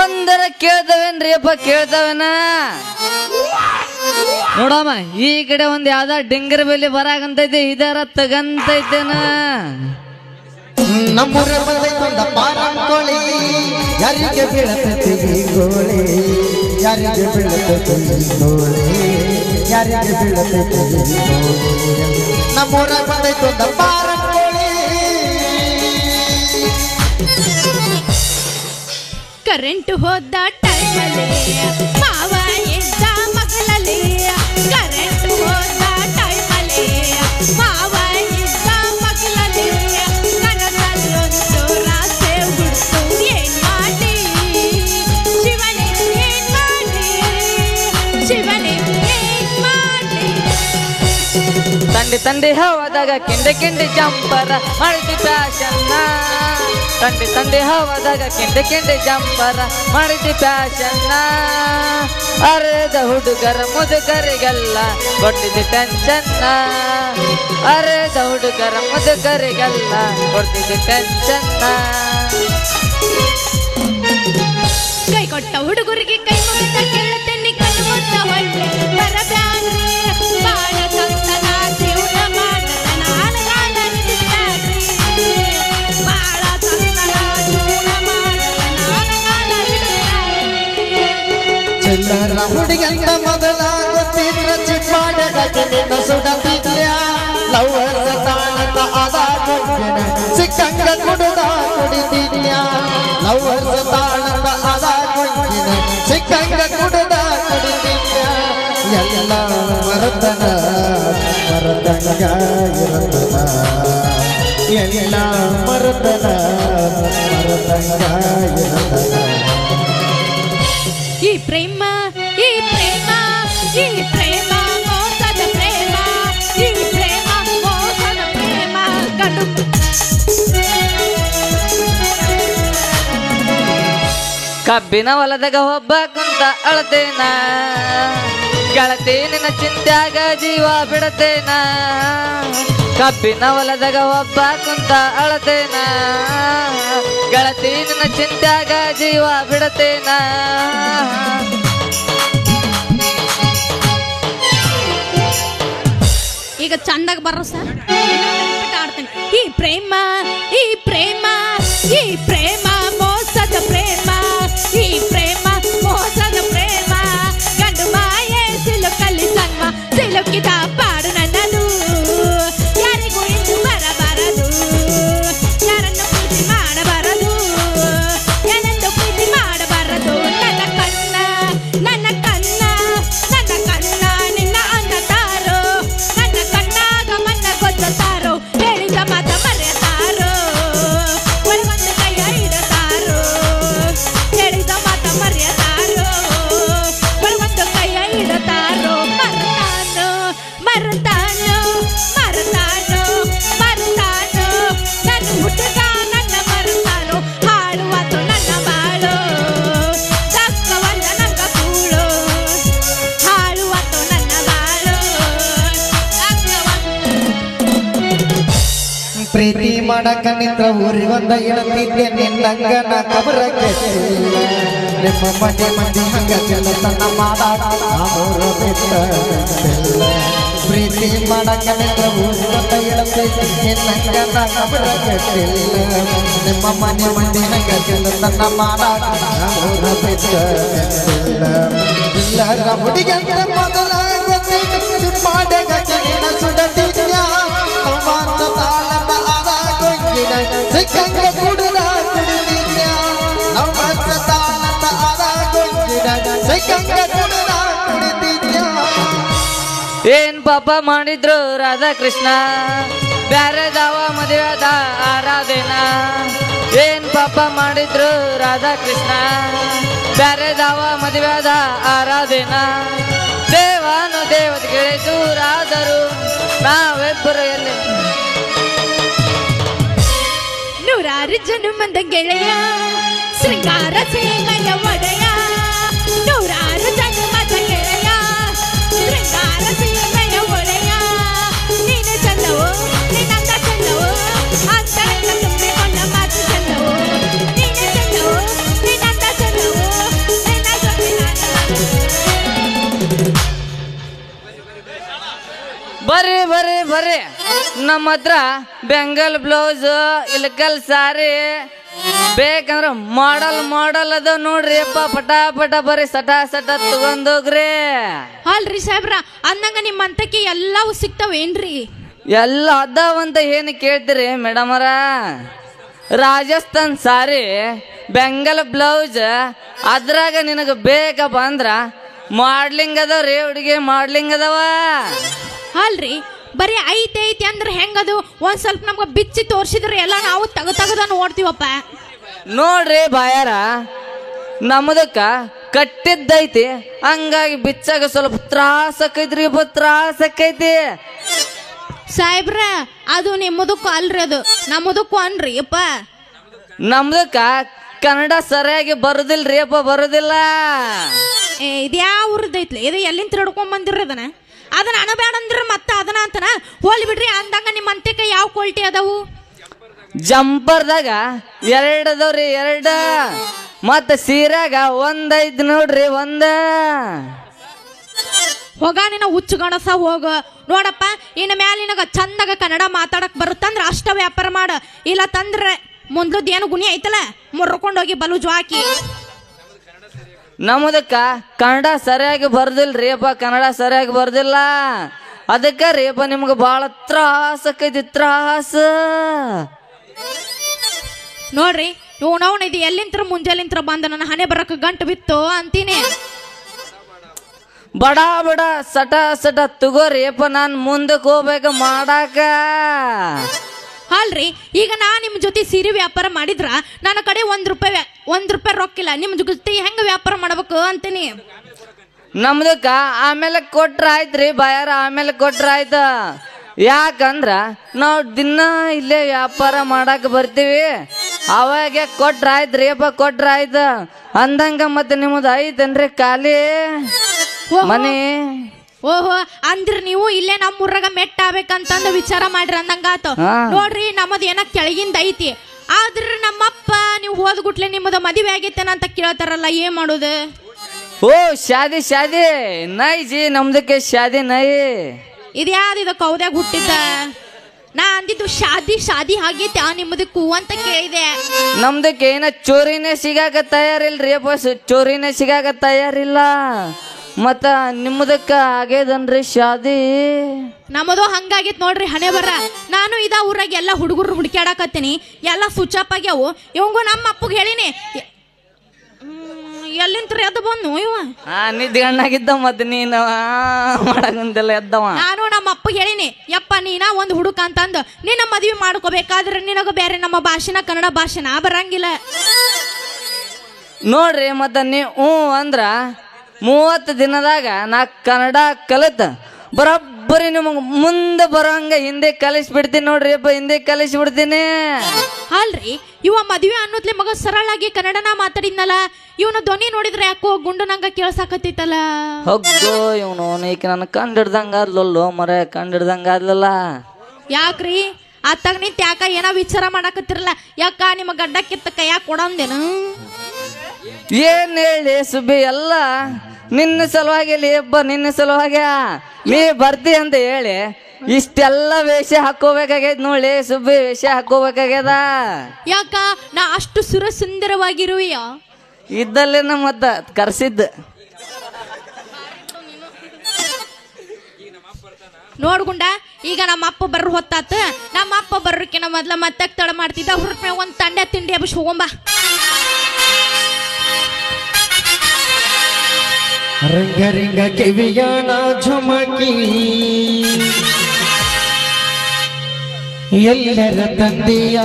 ಒಂದರ ಕೇಳ್ತವೇನ್ರಿ ಅಪ್ಪ? ಕೇಳ್ತವೇನ? ನೋಡಮ್ಮ, ಈ ಕಡೆ ಒಂದ್ ಯಾವ್ದ ಡಿಂಗರ ಬೆಲೆ ಬರಾಗಂತೈತೆ, ಇದರ ತಗಂತೈತೇನ? ನಮ್ಮೂರ ಬಂದೈತೊಂದ ಪಾರಂ ಕೋಳಿ, ಯಾರಿಗೆ ಬೀಳತೈತಿ ಗೋಳಿ. ಯಾರಿಗೆ ಬೀಳತೈತೆ ನೋಳೆ ಯಾರಿಗೆ ಬೀಳತೈತೆ ನಮ್ಮೂರ ಬಂದೈತು ಪಾರಂ ಕೋಳಿ ಕರೆಂಟ್ ಹೋದ ಟೈಮಲ್ಲಿ ಮಾವ ಇದ್ದ ಮಗಳಲ್ಲಿ ಕರೆಂಟ್ ಹೋದ ಟೈಮಲ್ಲಿ ಮಾವ ಇದ್ದ ಮಗಳಲ್ಲಿ ಕನಸಲ್ಲೊಂದು ರಾಸೆ ಹುಡ್ತು ಏನ್ ಮಾಡಿ ಶಿವನೇ ಏನ್ ಮಾಡಿ ಶಿವನೇ ಏನ್ ಮಾಡಿ ತಂದೆ ತಂದೆ ಹವಾದಾಗ ಕಿಂಡೆ ಕಿಂಡೆ ಜಂಪರ ಮಾಡಿದ ಫ್ಯಾಷನ್ನ ತಂದೆ ತಂದೆ ಹವಾದಾಗ ಕಿಂಡೆ ಕಿಂಡೆ ಜಂಪರ ಮಾಡಿದ ಫ್ಯಾಷನ್ನ ಅರೆದ ಹುಡುಗರ ಮುದುಗರಿಗೆಲ್ಲ ಕೊಟ್ಟಿದ್ದೆ ಟೆನ್ಷನ್ನ ಅರೆದ ಹುಡುಗರ ಮುದುಗರಿಗೆಲ್ಲ ಕೊಟ್ಟಿದ್ದೆ ಟೆನ್ಷನ್ನ ಕೈ ಕೊಟ್ಟ ಹುಡುಗರಿಗೆ ಕೈ ಮುಗಿದ ಕೇಳುತ್ತೇನೆ ಕಣ್ಣು ಮುಟ್ಟ ಹೊಳ್ಳೆ ಬರಬ್ಯಾಡ್ರಿ ಬಾಳ ಸಂತನ ಜೀವನ ಮಾಡತನ ಅನಗಾಲ ಹಿಡಿದ್ಯಾಡ್ರಿ ಬಾಳ ಸಂತನ ಜೀವನ ಮಾಡತನ ಅನಗಾಲ ಹಿಡಿದ್ಯಾಡ್ರಿ ಚಿಲ್ಲರ ಹುಡುಗಂತ ಮೊದಲ ಗೊತ್ತಿದ್ರ ಚಿಪ್ಪಾಡಗಕ್ಕೆ ನಿನ್ನ ಸುಡತಿದ್ಯ ಲವರ್ಸ ತಾಣದ ಅದ ಕೊಂಗಿನ ಸಿಕ್ಕಂಗ ಕುಡುದ ಕುಡಿತಿದ್ಯ ಲವರ್ಸ ತಾಣದ ಅದ ಕೊಂಗಿನ ಸಿಕ್ಕಂಗ ಕುಡುದ ಕುಡಿತಿದ್ಯ ಎಲ್ಲ ಮರತನ ಮರತಂಗ ಇರತನ ಎಲ್ಲ ಮರತನ ಮರತಂಗ ಇರತನ ಈ ಪ್ರೇಮ ಈ ಪ್ರೇಮ ಈ ಪ್ರೇಮ ಮೋಸದ ಪ್ರೇಮ ಈ ಪ್ರೇಮ ಮೋಸದ ಪ್ರೇಮ ಗಂಡು ಕಬ್ಬಿನ ಹೊಲದಾಗ ಒಬ್ಬ ಕುಂತ ಅಳತೇನ ಗೆಳತಿ ನಿನ್ನ ಚಿಂತ್ಯಾಗ ಜೀವ ಬಿಡತೇನ ಕಬ್ಬಿನ ಹೊಲದಾಗ ಒಬ್ಬ ಕುಂತ ಅಳತೇನ ಗೆಳತಿ ನಿನ್ನ ಚಿಂತ್ಯಾಗ ಜೀವ ಬಿಡತೇನ ಈಗ ಚಂದಾಗ ಬರ್ರ ಸರ್ ಆಡ್ತೇನೆ ಈ ಪ್ರೇಮ ಈ ಪ್ರೇಮ ಈ ಪ್ರೇಮ ಮೋಸದ ಪ್ರೇಮ ಈ ಪ್ರೇಮ ಮೋಸದ ಪ್ರೇಮ ಗಂಡು ಮಾಯೆ ಸಿಲುಕಲ್ಲಿ ಸನ್ಮ ಸಿಲುಕಿದ ಪಾಡು ನನ್ನದು ಯಾರಿಗೂ ಇಂದು ಬರಬಾರದು ಯಾರನ್ನು ಪ್ರೀತಿ ಮಾಡಬಾರದು ಯಾರನ್ನು ಪ್ರೀತಿ ಮಾಡಬಾರದು ನನ್ನ ಕಣ್ಣ ನನ್ನ ಕಣ್ಣ ನನ್ನ ಕಣ್ಣ ನಿನ್ನ ಅನ್ನತಾರೋ ನನ್ನ ಕಣ್ಣಾಗ ಮನ್ನ ಗೊತ್ತಾರೋ ಹೇಳಿದ ಮಾತ ಮರೆತಾರೋ ಒಳಗೊಂದು ಕೈಯ ಇಡತಾರೋ ಹೇಳಿದ ಮಾತ ಮರೆತಾರೋ ಒಳಗೊಂದು ಕೈಯ ಇಡತಾರೋ ಮರತಾನೋ ಮರತಾನೋ ಮರತಾನೋ ಮರತಾನೋ ನನ್ನ ಹುಡುಗ ನನ್ನ ಮರತಾನೋ ಹಾಳುವಾತು ನನ್ನ ಬಾಳು ದಕ್ಕವಲ್ಲ ನಂಗ ಕೂಳು ಹಾಳುವಾತು ನನ್ನ ಬಾಳು ಪ್ರೀತಿ ಮಾಡಕ ನಿಂತ್ರ ಊರಿ ಒಂದ ಇಳತಿದ್ದೆ ನಿನ್ನಂಗನ ಕಬರ ಕೆಟ್ಟಿಲ್ಲ ನಿಮ್ಮ ಮನೆ ಮಂದಿ ಹಂಗ ಕೆಲಸನ ಮಾಡಾಕ ನಾಮೂರ ಬಿಟ್ಟ ಪ್ರೀತಿ ಮಾಡಕ ನಿಂತ್ರ ಊರಿ ಒಂದ ಇಳತಿದ್ದೆ ನಿನ್ನಂಗನ ಕಬರ ಕೆಟ್ಟಿಲ್ಲ ನಿಮ್ಮ ಮನೆ ಮಂದಿ ಹಂಗ ಕೆಲಸನ ಮಾಡಾಕ ನಾಮೂರ ಬಿಟ್ಟ ಇಲ್ಲರ ಹುಡುಗಂತ ಮೊದಲ ಗೊತ್ತಿದ್ದು ಮಾಡಗ ನಿನ್ನ ಸುಡತಿದ್ಯ ಮಾತ ತಾಳದ ಅದ ಕೊಂಗಿನ ಸಿಕ್ಕಂಗ ಕುಡುದ ಕುಡಿದಿದ್ಯ ನಮ್ಮತ್ತ ತಾಳದ ಅದ ಕೊಂಗಿನ ಸಿಕ್ಕಂಗ ಕುಡುದ ಕುಡಿದಿದ್ಯ ಏನ್ ಪಾಪ ಮಾಡಿದ್ರು ರಾಧಾಕೃಷ್ಣ ಬ್ಯಾರೆದವ ಮದುವೆದ ಆರಾಧನ ಏನ್ ಪಾಪ ಮಾಡಿದ್ರು ರಾಧಾಕೃಷ್ಣ ಬ್ಯಾರೆದವ ಮದುವೆದ ಆರಾಧನ ದೇವಾನು ದೇವತೆಗಳೇ ದೂರಾದರು ನಾವಿಬ್ಬರು ಎಲ್ಲಿ ನೂರಾರು ಜನುಮದ ಗೆಳೆಯ ಶೃಂಗಾರ ಸೀಮೆಯ ಒಡೆಯ ನೂರಾರು ಜನುಮದ ಗೆಳೆಯ ಶೃಂಗಾರ ಸೀಮೆಯ ಒಡೆಯ ನೀನು ಚಂದವೋ ನಿನ್ನಂದ ಚಂದವೋ ಅಂತರಂಗ ತುಂಬಿಕೊಂಡ ಮಾತು ಚಂದವೋ ನೀನು ಚಂದವೋ ನಿನ್ನಂದ ಚಂದವೋ ನಿನ್ನ ಜೊತೆ ಬರ್ರಿ ಬರ್ರಿ ಬರ್ರಿ ನಮ್ಮ ಹತ್ರ ಬೆಂಗಲ್ ಬ್ಲೌಸ್ ಇಲ್ಕಲ್ ಸಾರಿ ಬೇಕಂದ್ರ ಮಾಡಲ್ ಅದ ನೋಡ್ರಿ ಅಪ್ಪ ಪಟ ಪಟ ಬರ್ರಿ ಸಟ ಸಟ ತಗೊಂಡೋಗ್ರಿ. ಅಲ್ರಿ ಸಾಹೇಬ್ರ ಅಂದಂಗ ನಿಮ್ಮ ಅಂತಕ್ಕೆ ಎಲ್ಲವೂ ಸಿಗ್ತಾವೇನ್ರಿ? ಎಲ್ಲ ಅದಾವಂತ ಏನು ಕೇಳ್ತೀರಿ ಮೇಡಮರ? ರಾಜಸ್ಥಾನ್ ಸಾರಿ ಬೆಂಗಲ್ ಬ್ಲೌಸ್ ಅದ್ರಾಗ ನಿನಗೆ ಬೇಕಪ್ಪ ಅಂದ್ರ ಮಾಡ್ಲಿಂಗ್ ಅದಾವ್ರಿ ಹುಡುಗಿ, ಮಾಡ್ಲಿಂಗ್ ಅದಾವ. ಅಲ್ರಿ ಬರೀ ಐತಿ ಅಂದ್ರೆ ಹೆಂಗದು? ಒಂದ್ ಸ್ವಲ್ಪ ನಮ್ಗೆ ಬಿಚ್ಚಿ ತೋರ್ಸಿದ್ರೆ ಎಲ್ಲ ನಾವು ತೆಗದ ನೋಡ್ತೀವಪ್ಪ. ನೋಡ್ರಿ ಬಾಯಾರ, ನಮ್ಮದಕ್ಕ ಕಟ್ಟಿದ್ದೈತಿ, ಹಂಗಾಗಿ ಬಿಚ್ಚಾಗ ಸ್ವಲ್ಪ ತ್ರಾಸ ಆಕೈತ್ರಿ, ತ್ರಾಸ ಆಕೈತಿ. ಸಾಹೇಬ್ರ ಅದು ನಿಮ್ಮದಕ್ಕೂ ಅಲ್ರಿ, ಅದು ನಮ್ಮದಕ್ಕೂ ಅನ್ರಿ ಅಪ್ಪ. ನಮ್ದಕ್ಕ ಕನ್ನಡ ಸರಿಯಾಗಿ ಬರುದಿಲ್ರಿ ಅಪ್ಪ, ಬರುದಿಲ್ಲ. ಇದ್ಯಾವ ಊರದೈತ್ಲಿ ಇದು? ಎಲ್ಲಿಂದ ತಿರ್ಡ್ಕೊಂಡ್ ಬಂದಿರ ಅದನ್ನ ಅನಬೇಡ ಅಂದ್ರೆ ಮತ್ತೆ ಅದನ್ನ ಅಂತನ ಹೋಲಿ ಬಿಡ್ರಿ. ಅಂದಂಗ ನಿಮ್ಮ ಅಂತ್ಯಕ್ಕೆ ಯಾವ ಕ್ವಾಲಿಟಿ ಅದಾವು? ಜಂಪರ್ದಾಗ 2 ಅದಾವ್ರಿ, 2. ಮತ್ತ ಸೀರೆಗ 1 ಐತಿ ನೋಡ್ರಿ, 1. ಹೋಗ ನಿನ್ನ ಹುಚ್ಚು ಗಣಸ ಹೋಗ. ನೋಡಪ್ಪ ಇನ್ನು ಮ್ಯಾಲ ನಿನಗ ಚಂದಾಗ ಕನ್ನಡ ಮಾತಾಡಕ್ ಬರುತ್ತಂದ್ರ ಅಷ್ಟ ವ್ಯಾಪಾರ ಮಾಡ, ಇಲ್ಲ ತಂದ್ರೆ ಮುಂದ್ಲದ್ ಏನು ಗುಣಿ ಐತಲ್ಲ ಮುರ್ಕೊಂಡೋಗಿ ಬಲೂಜು ಹಾಕಿ. ನಮ್ಮದಕ್ಕ ಕನ್ನಡ ಸರಿಯಾಗಿ ಬರ್ದಿಲ್ರಿ ಅಪ್ಪ, ಕನ್ನಡ ಸರಿಯಾಗಿ ಬರ್ದಿಲ್ಲ. ಅದಕ್ಕ ರೀಪ ನಿಮ್ಗೆ ಭಾಳ ತ್ರಾಸ ಆಕೈತಿ, ತ್ರಾಸ. ನೋಡ್ರಿ ಇವನವನ್ ಇದು ಎಲ್ಲಿಂತ್ರ ಮುಂಜಾಲಿಂತ್ರ ಬಂದ ನನ್ನ ಹಣೆ ಬರಕ್ಕೆ ಗಂಟು ಬಿತ್ತು ಅಂತೀನಿ. ಬಡ ಬಡ ಸಟ ಸಟ ತಗೋರಿ ಅಪ್ಪ, ನಾನು ಮುಂದಕ್ಕೆ ಹೋಗ್ಬೇಕು ಮಾಡಾಕ. ಅಲ್ರಿ ಈಗ ನಾ ನಿಮ್ ಜೊತೆ ಸೀರೆ ವ್ಯಾಪಾರ ಮಾಡಿದ್ರ ನನ್ನ ಕಡೆ ಒಂದ್ ರೂಪಾಯಿ ರೊಕ್ಕಿಲ್ಲ, ನಿಮ್ ಜೊತೆ ಹೆಂಗ ವ್ಯಾಪಾರ ಮಾಡ್ಬೇಕು ಅಂತೀನಿ. ನಮ್ದಕ್ಕ ಆಮೇಲೆ ಕೊಟ್ರ ಆಯ್ತ್ರಿ ಬಾಯಾರ, ಆಮೇಲೆ ಕೊಟ್ರ ಆಯ್ತ. ಯಾಕಂದ್ರ ನಾವು ದಿನ ಇಲ್ಲೇ ವ್ಯಾಪಾರ ಮಾಡಾಕ ಬರ್ತೀವಿ, ಅವಾಗ ಕೊಟ್ರ ಆಯ್ತ್ರಿ ಅಪ್ಪ, ಕೊಟ್ರ ಆಯ್ತ. ಅಂದಂಗ ಮತ್ತೆ ನಿಮ್ಮದು ಐತೇನ್ರಿ ಖಾಲಿ ಮನೆ? ಓಹೋ ಅಂದ್ರ ನೀವು ಇಲ್ಲೇ ನಮ್ಮ ಊರಾಗ ಮೆಟ್ಟ ಆಗ್ಬೇಕಂತಂದ ವಿಚಾರ ಮಾಡ್ರಿ ಅಂದಂಗಾತ. ನೋಡ್ರಿ ನಮ್ಮದ್ ಏನ ಕೆಳಗಿಂದ ಐತಿ, ಆದ್ರ ನಮ್ಮಪ್ಪ ನೀವು ಹೋದ್ಗುಟ್ಲೆ ನಿಮ್ಮದ ಮದುವೆ ಆಗೈತೇನ ಅಂತ ಕೇಳ್ತಾರಲ್ಲ, ಏನ್ ಮಾಡೋದು? ಓ ಶಾದಿ ಶಾದಿ ನೈ ಜಿ, ನಮ್ದಕ್ಕೆ ಶಾದಿ ನೈ. ಇದ್ಯಾವ್ದು ಕೌದ್ಯಾಗ ಹುಟ್ಟಿದ್ದ? ನಾ ಅಂದಿದ್ದು ಶಾದಿ ಆಗೈತೆ ನಿಮ್ಮದಕ್ಕೂ ಅಂತ ಕೇಳಿದೆ. ನಮ್ದಕ್ಕೆ ಏನ ಚೋರಿನೇ ಸಿಗಾಕ ತಯಾರಿಲ್ರಿ ಅಪ್ಪ, ಚೋರಿನೇ ಸಿಗಾಕ ತಯಾರಿಲ್ಲ. ಮತ್ತ ನಿಮ್ಮದಕ್ಕ ಆಗೇದನ್ರಿ ಶಾದಿ? ನಮ್ಮದು ಹಂಗಾಗಿತ್ ನೋಡ್ರಿ ಹಣೆ ಬರ. ನಾನು ಇದ ಊರಾಗ ಎಲ್ಲ ಹುಡುಗರು ಹುಡುಕ್ಯಾಡಕತ್ತೀನಿ, ಎಲ್ಲ ಸ್ವಿಚ್ ಆಗ್ಯಾವು. ಇವಂಗು ನಮ್ಮ ಅಪ್ಪಗೆ ಹೇಳಿನಿ, ಎಲ್ಲಿಂತ್ರ ಎದ್ದು ಬಂದು ಇವ ನಿದ್ಗಣ್ಣಾಗಿದ್ದ ಮತ್ತೆ ನೀನು ಮಾಡಕಂತೆಲ್ಲ ಎದ್ದವ. ನಾನು ನಮ್ಮ ಅಪ್ಪಗೆ ಹೇಳಿನಿ, ಯಪ್ಪ ನೀನ ಒಂದು ಹುಡುಕ ಅಂತಂದು ನಿನ್ನ ಮದ್ವಿ ಮಾಡ್ಕೋಬೇಕಾದ್ರೆ ನಿನಗ ಬೇರೆ ನಮ್ಮ ಭಾಷೆನ ಕನ್ನಡ ಭಾಷೆನ ಬರಂಗಿಲ್ಲ. ನೋಡ್ರಿ ಮತ್ತ ನೀವು ಅಂದ್ರ 30 ದಿನದಾಗ ನಾ ಕನ್ನಡ ಕಲಿತ ಬರೋಬ್ಬರಿ ನಿಮಗೆ ಮುಂದೆ ಬರೋಂಗ ಹಿಂದೆ ಕಲಿಸ್ಬಿಡ್ತೀನಿ ನೋಡ್ರಿ ಅಪ್ಪ, ಹಿಂದೆ ಕಲಿಸ್ಬಿಡ್ತೀನಿ. ಅಲ್ರಿ ಇವ ಮದ್ವೆ ಅನ್ನೋದ್ಲೆ ಮಗ ಸರಳಾಗಿ ಕನ್ನಡನ ಮಾತಾಡಿದ್ನಲ್ಲ, ಇವನು ಧ್ವನಿ ನೋಡಿದ್ರೆ ಯಾಕೋ ಗುಂಡು ನಂಗ ಕೇಳ್ಸಾಕತ್ತೈತಲ್ಲ. ಹೋಗೋ ಇವನು ಈಗ ನನ್ನ ಕಂಡಿಡ್ದಂಗ ಆದ್ಲಲ್ಲೋ ಮರ, ಕಂಡಿಡ್ದಂಗ ಆದ್ಲಲ್ಲ. ಯಾಕ್ರಿ ಅತ್ತಾಗ ನಿಂತ ಯಾಕ ಏನೋ ವಿಚಾರ ಮಾಡಕತ್ತಿರಲ್ಲ? ಯಾಕ ನಿಮ್ಮ ಗಡ್ಡಕ್ಕಿತ್ತ ಕೈಯಾಗ ಕೊಡಂದೇನು? ಏನ್ ಹೇಳಿ ಸುಬ್ಬಿ, ಎಲ್ಲ ನಿನ್ನ ಸಲುವಾಗಿ ಹಬ್ಬ, ನಿನ್ನ ಸಲುವಾಗಿ ನೀ ಬರ್ತಿ ಅಂತ ಹೇಳಿ ಇಷ್ಟೆಲ್ಲ ವೇಷ ಹಾಕೋಬೇಕಾಗ್ಯದ ನೋಡಿ ಸುಬ್ಬಿ, ವೇಷ ಹಾಕೋಬೇಕಾಗ್ಯದ. ಯಾಕ ನಾ ಅಷ್ಟು ಸುರಸುಂದರವಾಗಿರುವೆಯ? ಇದ್ದಲ್ಲೇನ ಮತ್ತ ಕರ್ಸಿದ್ದ. ನೋಡ್ಗುಂಡ ಈಗ ನಮ್ಮ ಅಪ್ಪ ಬರ್ರ ಹೊತ್ತಾತ. ನಮ್ಮ ಅಪ್ಪ ಬರ್ರಕಿನ ಮೊದ್ಲ ಮತ್ತೆ ತಡ ಮಾಡ್ತಿದ್ದ, ಹುಡುಕ್ಮೆ ಒಂದ್ ತಂಡೆ ತಿಂಡಿ ಹಬ್ಬ ಹೋಗೊಂಬ. ರಿಂಗ ರಿಂಗ ಕಿವಿಯಾಣ ಝುಮಕಿ ಎಲ್ಲರ ತಂದೆಯ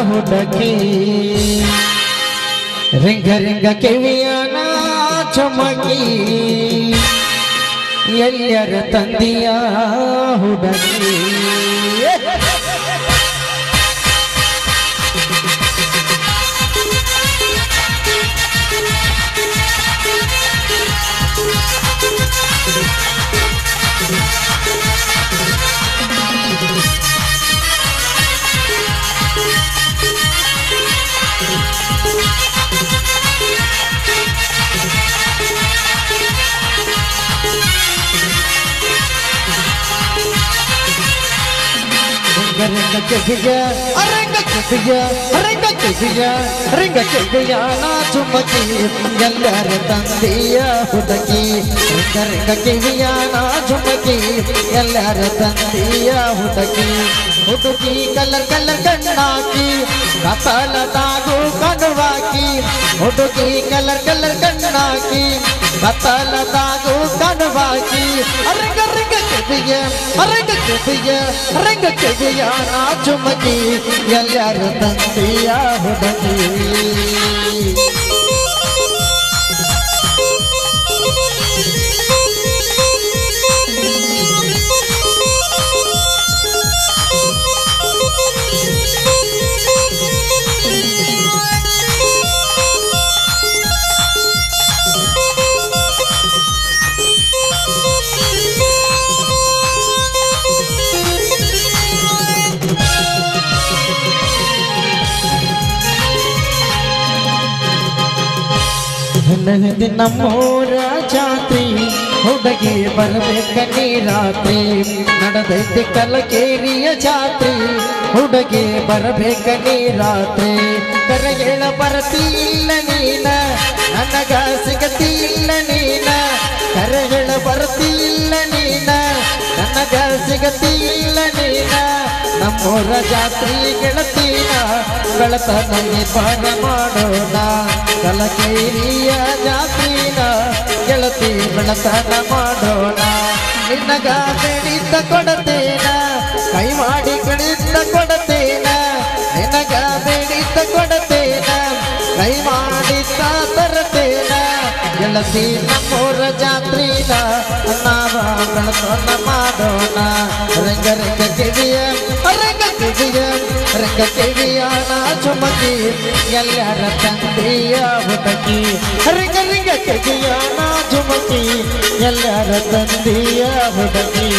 ಹುಡುಕಿ, ರಿಂಗ ರಿಂಗ ಕಿವಿಯಾಣ ಝುಮಕಿ ಎಲ್ಲರ ತಂದೆಯ ಹುಡುಕಿ. ರಂಗ ಕೆಬಿಯ ರಂಗ ಕೆಬಿಯ ರಂಗ ಕೆಬಿಯ ರಂಗ ಕೆಬಿಯ ನಾ ಚುಮ್ಮಕಿ ಎಲ್ಲರ ತಂದೆಯ ಹುಡುಗಿ ರಂಗ ಕೆಬಿಯ ನಾ ಚುಮ್ಮಕಿ ಎಲ್ಲರ ತಂದೆಯ ಹುಡುಗಿ ಹುಡುಗಿ ಕಲರ್ ಕಲರ್ ಕಣ್ಣಾಕಿ ಕತ್ತಲದಾಗು ಕಣವಾಕಿ ಹುಡುಗಿ ಕಲರ್ ಕಲರ್ ಕಣ್ಣಾಕಿ ಕತ್ತಲದಾಗು ಕಣವಾಕಿ ರಂಗ ರಂಗ ಕೆಬಿಯ ರಂಗ ಕೆಬಿಯ ರಂಗ ಕೆಬಿಯ ನಾ ಚುಮ್ಮಕಿ ಎಲ್ಲರ ತಂದೆಯ ಹುಡುಗಿ ನಮ್ಮೂರ ಜಾತ್ರಿ ಹುಡುಗಿ ಬರ್ಬೇಕ ನೀ ರಾತ್ರಿ ನಡೆದೈತಿ ಕಲಕೇರಿಯ ಜಾತ್ರಿ ಹುಡುಗಿ ಬರಬೇಕ ನೀ ರಾತ್ರಿ ಕರೆಗಳ ಬರ್ತಿಲ್ಲ ನೀನ ನನಗ ಸಿಗತಿಲ್ಲ ನೀನ ಕರೆಗಳ ಬರ್ತಿಲ್ಲ ನೀನ ನನಗ ಸಿಗತಿಲ್ಲ ನೀನ ನಮ್ಮೂರ ಜಾತ್ರಿ ಗೆಳತೀನ ಬೆಳತನಲ್ಲಿ ಪಾನ ಮಾಡೋಣ ಕಲಕೇರಿಯ ಜಾತ್ರಿನ ಗೆಳತಿ ಬೆಳತನ ಮಾಡೋಣ ನಿನಗ ಬೆಳಿತ ಕೊಡತೇನ ಕೈ ಮಾಡಿ ಕಳಿತ ಕೊಡತೇನ ನಿನಗ ಬೆಳಿತ ಕೊಡತೇನ ಕೈ ಮಾಡಿತ ತರತೇನ ಗೆಳತಿ ನಮ್ಮೂರ ಜಾತ್ರಿನ ನಾವ ಬೆಳತನ ಮಾಡೋಣ ರಂಗ ರಂಗ ಕಿವಿಯ ರಂಗ ಕಿವಿಯ ರಂಗ ಕಿವಿಯ ನಾ ಚುಮಕಿ ಎಲ್ಲರ ತಂದೆಯ ಹುಡುಗಿ ರಂಗ ರಂಗ ಕಿವಿಯ ನಾ ಚುಮಕಿ ಎಲ್ಲರ ತಂದೆಯ ಹುಡುಗಿ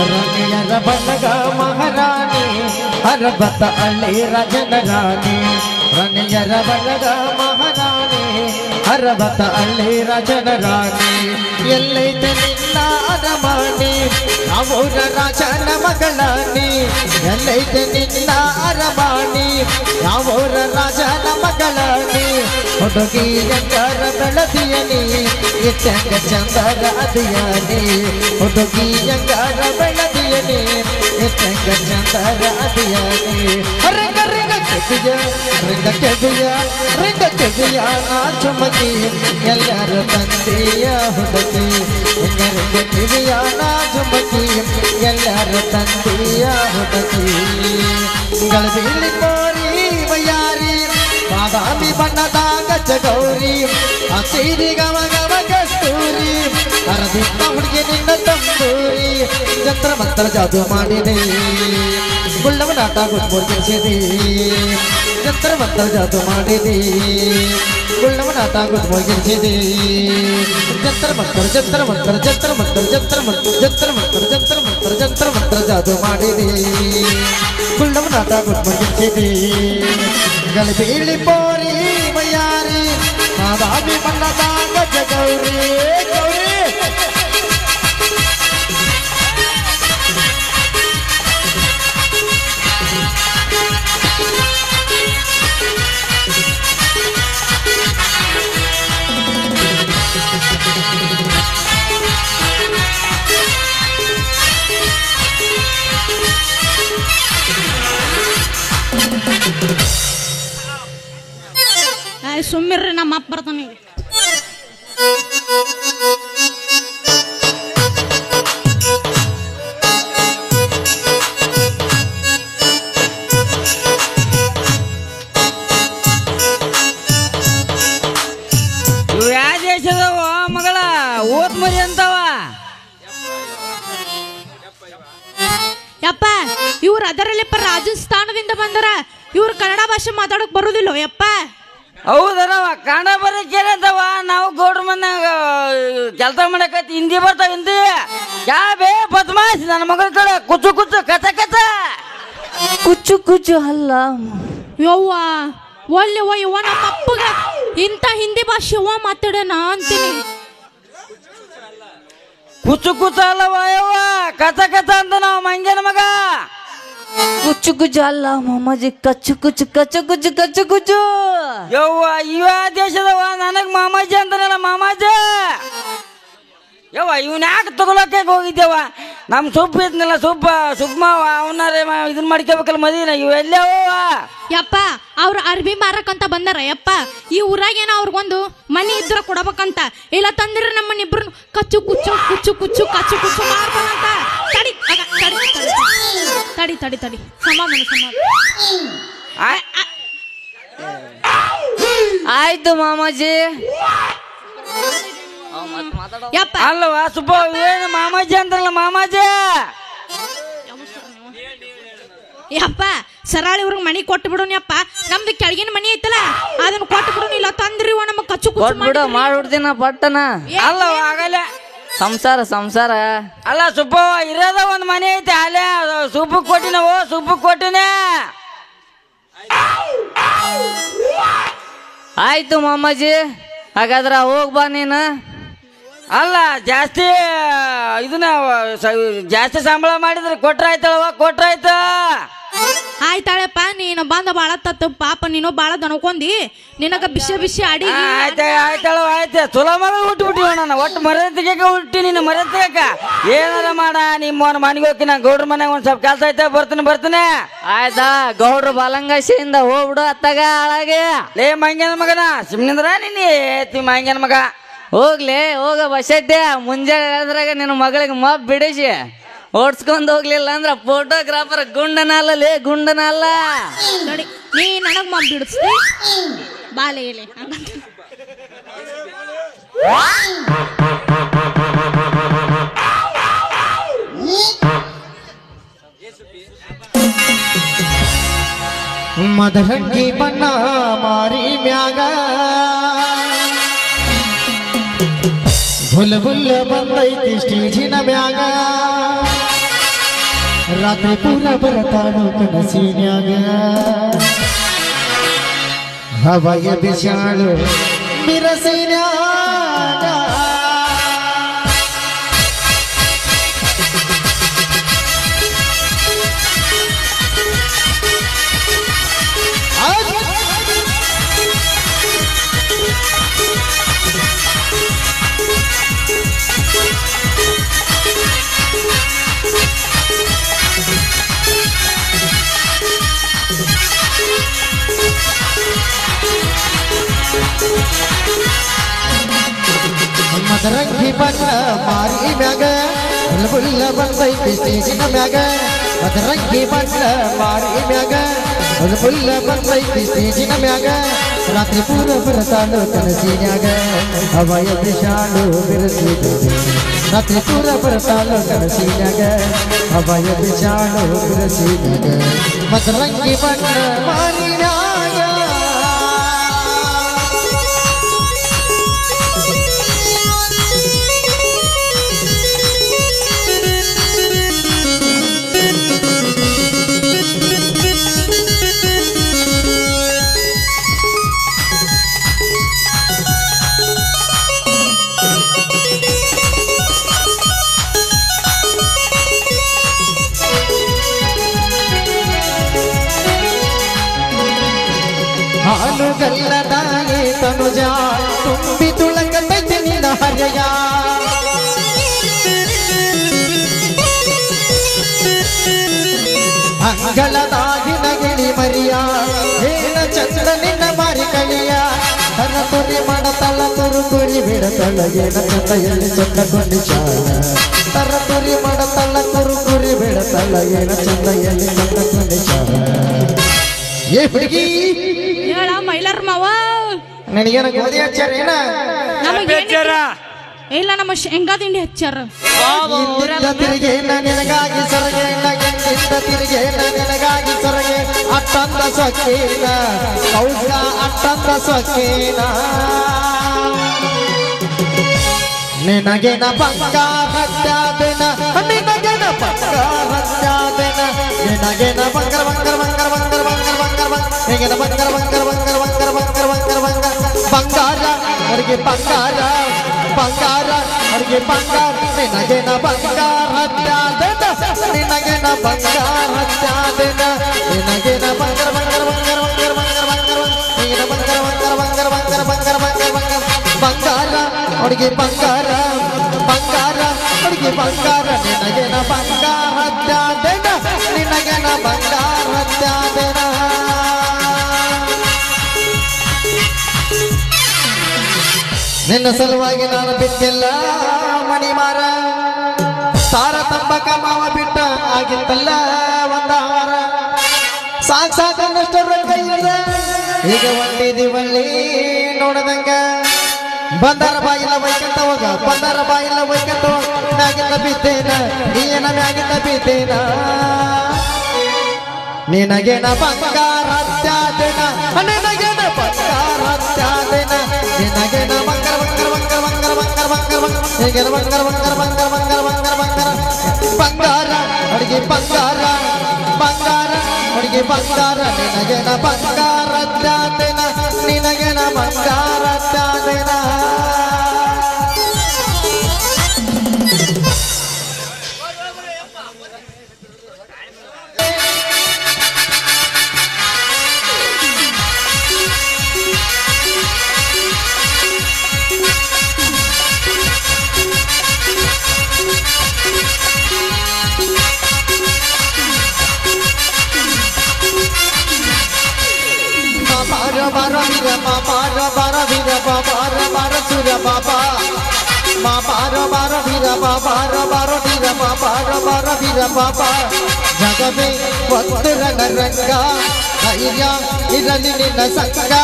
ರಂಗಿಯರ ಬಣ್ಣಗ ಮಹಾರಾಣಿ ಹರಬತ ಹಳ್ಳಿ ರಾಜನ ರಾಣಿ ರಂಗಿಯರ ಬಣ್ಣಗ ಮಹಾರಾಣಿ ಹರಬತ ಹಳ್ಳಿ ರಾಜನ ರಾಣಿ ಎಲ್ಲೈತೆ ನಿನ್ನ ಅರಮಾಣಿ ನಾವೂರ ರಾಜನ ಮಗಳಾಣಿ ಎಲ್ಲೈತೆ ನಿನ್ನ ಅರಮಾಣಿ ನಾವೂರ ರಾಜನ ಮಗಳಾಣಿ ಹುಡುಗಿ ಎಂದರ ಬೆಳದಿಯನಿ ಇಟ್ಟಂಗ ಚಂದರ ಅದಿಯಾನಿ ಹುಡುಗಿ ಎಂದರ ಬೆಳದಿಯನಿ ಇಟ್ಟಂಗ ಚಂದರ ಅದಿಯಾನಿ ರಂಗ ರಂಗ ಕೆಬಿಯ ರಂಗ ಕೆಬಿಯ ರಂಗ ಕೆಬಿಯ ನಾ ಚುಮಕಿ ಎಲ್ಲರ ತಂದೆಯ ಹುಡುಗಿ ರಂಗ ರಂಗ ಕೆಬಿಯ ನಾ ಚುಮಕಿ ಎಲ್ಲರ ತಂದೆಯ ಹುಡುಗಿ ಗಳಬೀಳಿ ಕೋರಿ ವಯಾರಿ ಬಾದಾಮಿ ಬಣ್ಣದಾಗ ಗೌರಿ ಹಸಿರಿ ಗಮ ಗಮ ಕಸ್ತೂರಿ ಹರದಿದ್ದ ಹುಡುಗಿ ನಿನ್ನ ತಂದೂರಿ ಜಂತ್ರ ಮಂತ್ರ ಜಾದು ಮಾಡಿದೆ ಗುಳ್ಳವ ನಾಟ ಗುಡ್ಮುರ್ಗಿಸಿದೆ ಜಂತ್ರ ಮಂತ್ರ ಜಾದು ಮಾಡಿದೆ ಗುಳ್ಳವ ನಾಟ ಗುಡ್ಮುರ್ಗಿಸಿದೆ ಜಂತ್ರ ಮಂತ್ರ ಜಂತ್ರ ಮಂತ್ರ ಜಂತ್ರ ಮಂತ್ರ ಜಂತ್ರ ಮಂತ್ರ ಜಂತ್ರ ಮಂತ್ರ ಜಂತ್ರ ಮಂತ್ರ ಜಂತ್ರ ಮಂತ್ರ ಜಾದು ಮಾಡಿದೆ ಗುಳ್ಳವ ನಾಟ ಗುಡ್ಮುರ್ಗಿಸಿದೆ ಗಳಬೀಳಿ ಪೋರಿ ವಯಾರಿ ಬಾದಾಮಿ ಬಣ್ಣದಾಗ ಗೌರಿ ಗೌರಿ ಸುಮ್ಮಿರ್ರಿ ನಮ್ಮ ಅಪ್ಪ ಬರ್ತಾನೆ ಇವ್ರು ಅದರಲ್ಲಿಪ್ಪ ರಾಜಸ್ಥಾನದಿಂದ ಬಂದರ. ಇವ್ರು ಕನ್ನಡ ಭಾಷೆ ಮಾತಾಡಕ್ ಬರುದಿಲ್ಲ ಯಪ್ಪ. ಹೌದನವ ಕನ್ನಡ ಬರಕ್ಕೇನಂತವ ನಾವು ಗೌಡ್ರ ಮನ್ಯಾಗ ಕೆಲಸ ಮಾಡಕತ್ತಿ ಹಿಂದಿ ಬರ್ತಾವ ಹಿಂದಿ ಯಾ ಬೇ ಬದ್ಮಾಸ್ ನನ್ನ ಮಗಳ ಕಡೆ ಕುಚ್ಚು ಕುಚ್ಚು ಕಚ ಕಚ ಕುಚ್ಚು ಕುಚ್ಚು ಅಲ್ಲ ಯವ್ವ ಒಳ್ಳೆ ಯವ್ವ ನಮ್ಮ ಅಪ್ಪಗ ಇಂಥ ಹಿಂದಿ ಭಾಷೆ ಯವ್ವ ಮಾತಾಡೋಣ ಅಂತೀನಿ. ಕುಚ್ಚು ಕುಚ್ಚು ಅಲ್ಲವ ಯವ್ವ ಕಚ ಕಚ ಅಂತ ನಾವು ಮಂಗನ ಮಗ. ಕುಚ್ಚು ಕುಚ್ಚು ಅಲ್ಲ ಮಾಮಾಜಿ ಕಚ್ಚು ಕುಚ್ಚು ಕಚ್ಚು ಕುಚ್ಚು ಕಚ್ಚು ಕುಚ್ಚು ಯವ್ವ ಇವ ದೇಶದವ ನನಗ್ ಮಾಮಾಜಿ ಅಂತಾನಲ್ಲ ಮಾಮಾಜಿ. ಯವ್ವ ಇವನ್ ಯಾಕೆ ತಗೊಳಕ್ಕೆ ಹೋಗಿದ್ದೇವ ನಮ್ ಸುಬ್ಬ ಇದ್ನಲ್ಲ ಸುಬ್ಬ ಅವನಾರೇ ಇದನ್ ಮಾಡ್ಕೋಬೇಕಲ್ಲ ಮದಿನ ಇವ ಎಲ್ಲವ ಯಪ್ಪ ಅವ್ರ ಅರ್ಬಿ ಮಾರಕಂತ ಬಂದಾರ ಯಪ್ಪ. ಈ ಊರಾಗೇನ ಅವ್ರಿಗೊಂದು ಮನಿ ಇದ್ರ ಕೊಡಬೇಕಂತ, ಇಲ್ಲ ತಂದ್ರೆ ನಮ್ಮನ್ನಿಬ್ರು ಕಚ್ಚು ಕುಚ್ಚು ಕುಚ್ಚು ಕುಚ್ಚು ಕಚ್ಚು ಕುಚ್ಚು ಮಾಡ್ತಾನಂತ. ತಡಿ ತಡಿ ತಡಿ ತಡಿ ಸಮಾಧಾನ. ಆಯ್ತು ಮಾಮಾಜಿ. ಯಪ್ಪ ಅಲ್ಲವಾ ಸುಬ್ಬ ಏನು ಮಾಮಾಜಿ ಅಂತಾರಲ್ಲ ಮಾಮಾಜಿ. ಯಪ್ಪ ಸರಳ ಇವ್ರಿಗೆ ಮನಿ ಕೊಟ್ಟು ಬಿಡೋಣಪ್ಪ. ನಮ್ದು ಕೆಳಗಿನ ಮನಿ ಐತಲ್ಲ ಅದನ್ನ ಕೊಟ್ಟು ಬಿಡೋಣ, ಇಲ್ಲ ತಂದ್ರಿ ನಮ್ಮ ಕಚ್ಚು ಕುಚ್ಚು ಮಾಡ್ಬಿಡ್ತೀನ ಪಟ್ಟನ. ಅಲ್ಲವ ಆಗಲ್ಲ ಸಂಸಾರ ಅಲ್ಲ ಸುಬ್ಬ ಇರೋದ ಒಂದ್ ಮನೆ ಐತೆ ಅಲ್ಲೇ ಸುಬ್ಬ ಕೊಟ್ಟಿನವು ಸುಬ್ಬ ಕೊಟ್ಟಿನೇ. ಆಯ್ತು ಮಾಮಾಜಿ ಹಾಗಾದ್ರ ಹೋಗ್ಬಾ ನೀನು. ಅಲ್ಲ ಜಾಸ್ತಿ ಇದನ್ನ ಜಾಸ್ತಿ ಸಂಬಳ ಮಾಡಿದ್ರೆ ಕೊಟ್ರಾಯ್ತಳವ ಕೊಟ್ರಾಯ್ತ. ಆಯ್ತಾಳಪ್ಪ ನೀನು ಬಂದ ಬಾಳ ತತ್ತು ಪಾಪ ನೀನು ಬಾಳ ದನಕೊಂಡಿ ನಿನಗ ಬಿಸಿ ಅಡಿಗೆ. ಆಯ್ತಾಳವ ಆಯ್ತು ಚಲೋ ಮಗಳು ಹುಟ್ಟುಬಿಟ್ಟಿವ ನಾನು ಒಟ್ಟು ಮರ್ಯಾದೆ ತೆಗಿಯಕ ಹುಟ್ಟಿ ನೀನು ಮರ್ಯಾದೆ ತೆಗಿಯಕ ಏನಾರ ಮಾಡ ನಿಮ್ಮ ಮನೆಗೆ ಹೋಗಿ ನಾ ಗೌಡ್ರ ಮನೆಗೆ ಒಂದ್ ಸ್ವಲ್ಪ ಕೆಲಸ ಐತೆ ಬರ್ತೀನಿ. ಆಯ್ತಾ ಗೌಡ್ರ ಬಾಲಂಗಾಶಿಯಿಂದ ಹೋಗ್ಬಿಡು ಅತ್ತಾಗ ಹಾಳಾಗೆ ಲೇ ಮಂಗ್ಯನ ಮಗನ ಸುಮ್ನಿಂದ್ರ ನೀನು ಏತಿ ಮಂಗ್ಯನ ಮಗ. ಹೋಗ ಬಸಡ್ಡೆ ಮುಂಜಾನೆ ಹೇಳಿದ್ರಾಗ ನಿನ್ನ ಮಗಳಿಗೆ ಮಬ್ ಬಿಡಿಸಿ ಓಡ್ಸ್ಕೊಂಡ್ ಹೋಗ್ಲಿಲ್ಲ ಅಂದ್ರ ಫೋಟೋಗ್ರಾಫರ್ ಗುಂಡನ ಅಲ್ಲ ನೋಡಿ ನೀ ನನಗ್ ಮಬ್ ಬಿಡಿಸ್ತಿ ಬಾಲೆ ಎಲೆ ಮದರಂಗಿ ಬಣ್ಣ ಮಾರಿ ಮ್ಯಾಗ ಬುಲ್ಲ ಬಂದೈತಿ ಸ್ಟೇಜಿನ ಮ್ಯಾಗ ರಾತ್ರಿ ಪೂರ ಬರತಾಳು ಕನಸಿನ್ಯಾಗ ಹವಯ ಬಿಸಾಳು ಬಿರಸಿನ್ಯಾಗ ಮದರಂಗಿ ಬಣ್ಣ ಮಾರಿ ಮ್ಯಾಗ ಬುಲ್ಲ ಬಂದೈತಿ ಸ್ಟೇಜಿನ ಮ್ಯಾಗ ಮದರಂಗಿ ಬಣ್ಣ ಮಾರಿ ಮ್ಯಾಗ ಬುಲ್ಲ ಬಂದೈತಿ ಸ್ಟೇಜಿನ ಮ್ಯಾಗ ರಾತ್ರಿ ಪೂರ ಬರತಾಳು ಕನಸಿನ್ಯಾಗ ಹವಯ ಬಿಸಾಳು ಬಿರಸಿದ ರಾತ್ರಿ ಪೂರ ಬರತಾಳು ಕನಸಿನ್ಯಾಗ ಹವಯ ಬಿಸಾಳು ಬಿರಸಿದ ಮದರಂಗಿ ಬಣ್ಣ ಮಾರಿ ಮ್ಯಾಗ ಹಾಲುಗಲ್ಲದಾಗೆ ತನುಜ ತುಂಬಿ ತುಳಕತೈತೆ ನಿನ್ನ ಹರೆಯ ಅಂಗಳದಾಗಿನ ಗಿಳಿ ಮರಿಯ ಏನ ಚಂದ ನಿನ್ನ ಮಾರಿ ಕಳಿಯ ತನ್ನ ತುರಿ ಮಾಡತಲ್ಲ ಕುರುಕುರಿ ಬಿಡತಲ್ಲ ಏನ ಚಂದ ಎಲ್ಲಿ ಚಂದ ಕೊಂಡಿಚಾಳ ತರ ತುರಿ ಮಾಡತಲ್ಲ ಕುರುಕುರಿ ಬಿಡತಲ್ಲ ಏನ ಚಂದ ಎಲ್ಲಿ ಚಂದ ಕೊಂಡಿಚಾಳ. ಏ ಹುಡುಗಿ ಹೇಳ ಮೈಲಾರ ಮಾವ ನನಗೇನ ಗೋಧಿ ಹಚ್ಚಾರ ಏನ ಇಲ್ಲ ನಮ್ಮ ಶೇಂಗಾ ತಿಂಡಿ ಹಚ್ಚಾರ. ತಿರುಗಿ ನಿನಗಾಗಿ ಸರಗೇನ ತಿರುಗೇನ ನಿನಗಾಗಿ ಸೊರಗೆ ಅಟ್ಟಂದ ಸೊಕ್ಕೇನ ಕೌಸ ಅಟ್ಟಂದ ಸೊಕ್ಕೇನ ನಿನಗೆನ ಬಂಗಾರತ್ಯಾದೆನ ನಿನಗೆನ ಬಂಗಾರತ್ಯಾದೆನ ನಿನಗೆನ ಬಂಗಾರ ಬಂಗಾರ ಬಂಗಾರ ಬಂಗಾರ ಬಂಗಾರ ಬಂಗಾರ ನಿನಗೆನ ಬಂಗಾರ ಬಂಗಾರ ಬಂಗಾರ ಬಂಗಾರ ಬಂಗಾರ ಬಂಗಾರ ಬಂಗಾರ ಬಂಗಾರ ಅವರಿಗೆ ಬಂಗಾರ ಬಂಗಾರ ಅವರಿಗೆ ಬಂಗಾರ ನಿನಗೆನ ಬಂಗಾರತ್ಯಾದೆನ ನಿನಗೆನ ಬಂಗಾರತ್ಯಾದೆನ ನಿನಗೆನ ಬಂಗಾರ ಬಂಗಾರ ಬಂಗಾರ ಬಂಗಾರ ಬಂಗಾರ ಬಂಗಾರ ನಿನಗೆನ ಬಂಗಾರ ಬಂಗಾರ ಬಂಗಾರ ಬಂಗಾರ ಬಂಗಾರ ಬಂಗಾರ ಬಂಗಾರ ಬಂಗಾರ ಅವರಿಗೆ ಬಂಗಾರ ಬಂಗಾರ ಅವರಿಗೆ ಬಂಗಾರ ನಿನಗೆನ ಬಂಗಾರತ್ಯಾದೆನ ನಿನಗೆನ ಬಂಗಾರತ್ಯಾದೆನ ನಿನ್ನ ಸಲುವಾಗಿ ನಾನು ಬಿಟ್ಟಿಲ್ಲ ಮಣಿಮಾರ ತಾರ ತಂಬಕ ಮಾವ ಬಿಟ್ಟ ಆಗಿತ್ತಲ್ಲ ಒಂದ ಹಾರ ಸಾಕ್ ಸಾಕನ್ನಷ್ಟು ರೊಕ್ಕ ಇಲ್ಲ ಈಗ ಒಂದಿದಿವಲ್ಲಿ ನೋಡದಂಗ ಬಂದಾರ ಬಾಯಿಲ್ಲ ಬೈಕಂತ ಹೋಗ ಬಂದಾರ ಬಾಯಿಲ್ಲ ಬೈಕಂತ ಹೋಗ ಮ್ಯಾಗಿಂದ ಬಿದ್ದೇನ ನೀನ ಮ್ಯಾಗಿಂದ ಬಿದ್ದೇನ ನಿನಗೆನ ಬಂಗಾರತ್ಯಾದೆನ ನಿನಗೆನ ಬಂಗಾರತ್ಯಾದೆನ ನಿನಗೆನ ಬಂಗಾರ ಬಂಗಾರ ಬಂಗಾರ ಬಂಗಾರ ಬಂಗಾರ ಬಂಗಾರ ನಿನಗೆನ ಬಂಗಾರ ಬಂಗಾರ ಬಂಗಾರ ಬಂಗಾರ ಬಂಗಾರ ಬಂಗಾರ ಬಂಗಾರ ಅಡಿಗೆ ಬಂಗಾರ ಬಂಗಾರ ಅಡಿಗೆ ಬಂಗಾರ ನಿನಗೆನ ಬಂಗಾರತ್ಯಾದೆನ ನಿನಗೆನ ಬಂಗಾರತ್ಯಾದೆನ Bara vira baba, bara vira baba, bara sura baba. Ma bara vira baba, bara vira baba, bara vira baba. Jagame vattara naranga, dhairya irali nina sanga.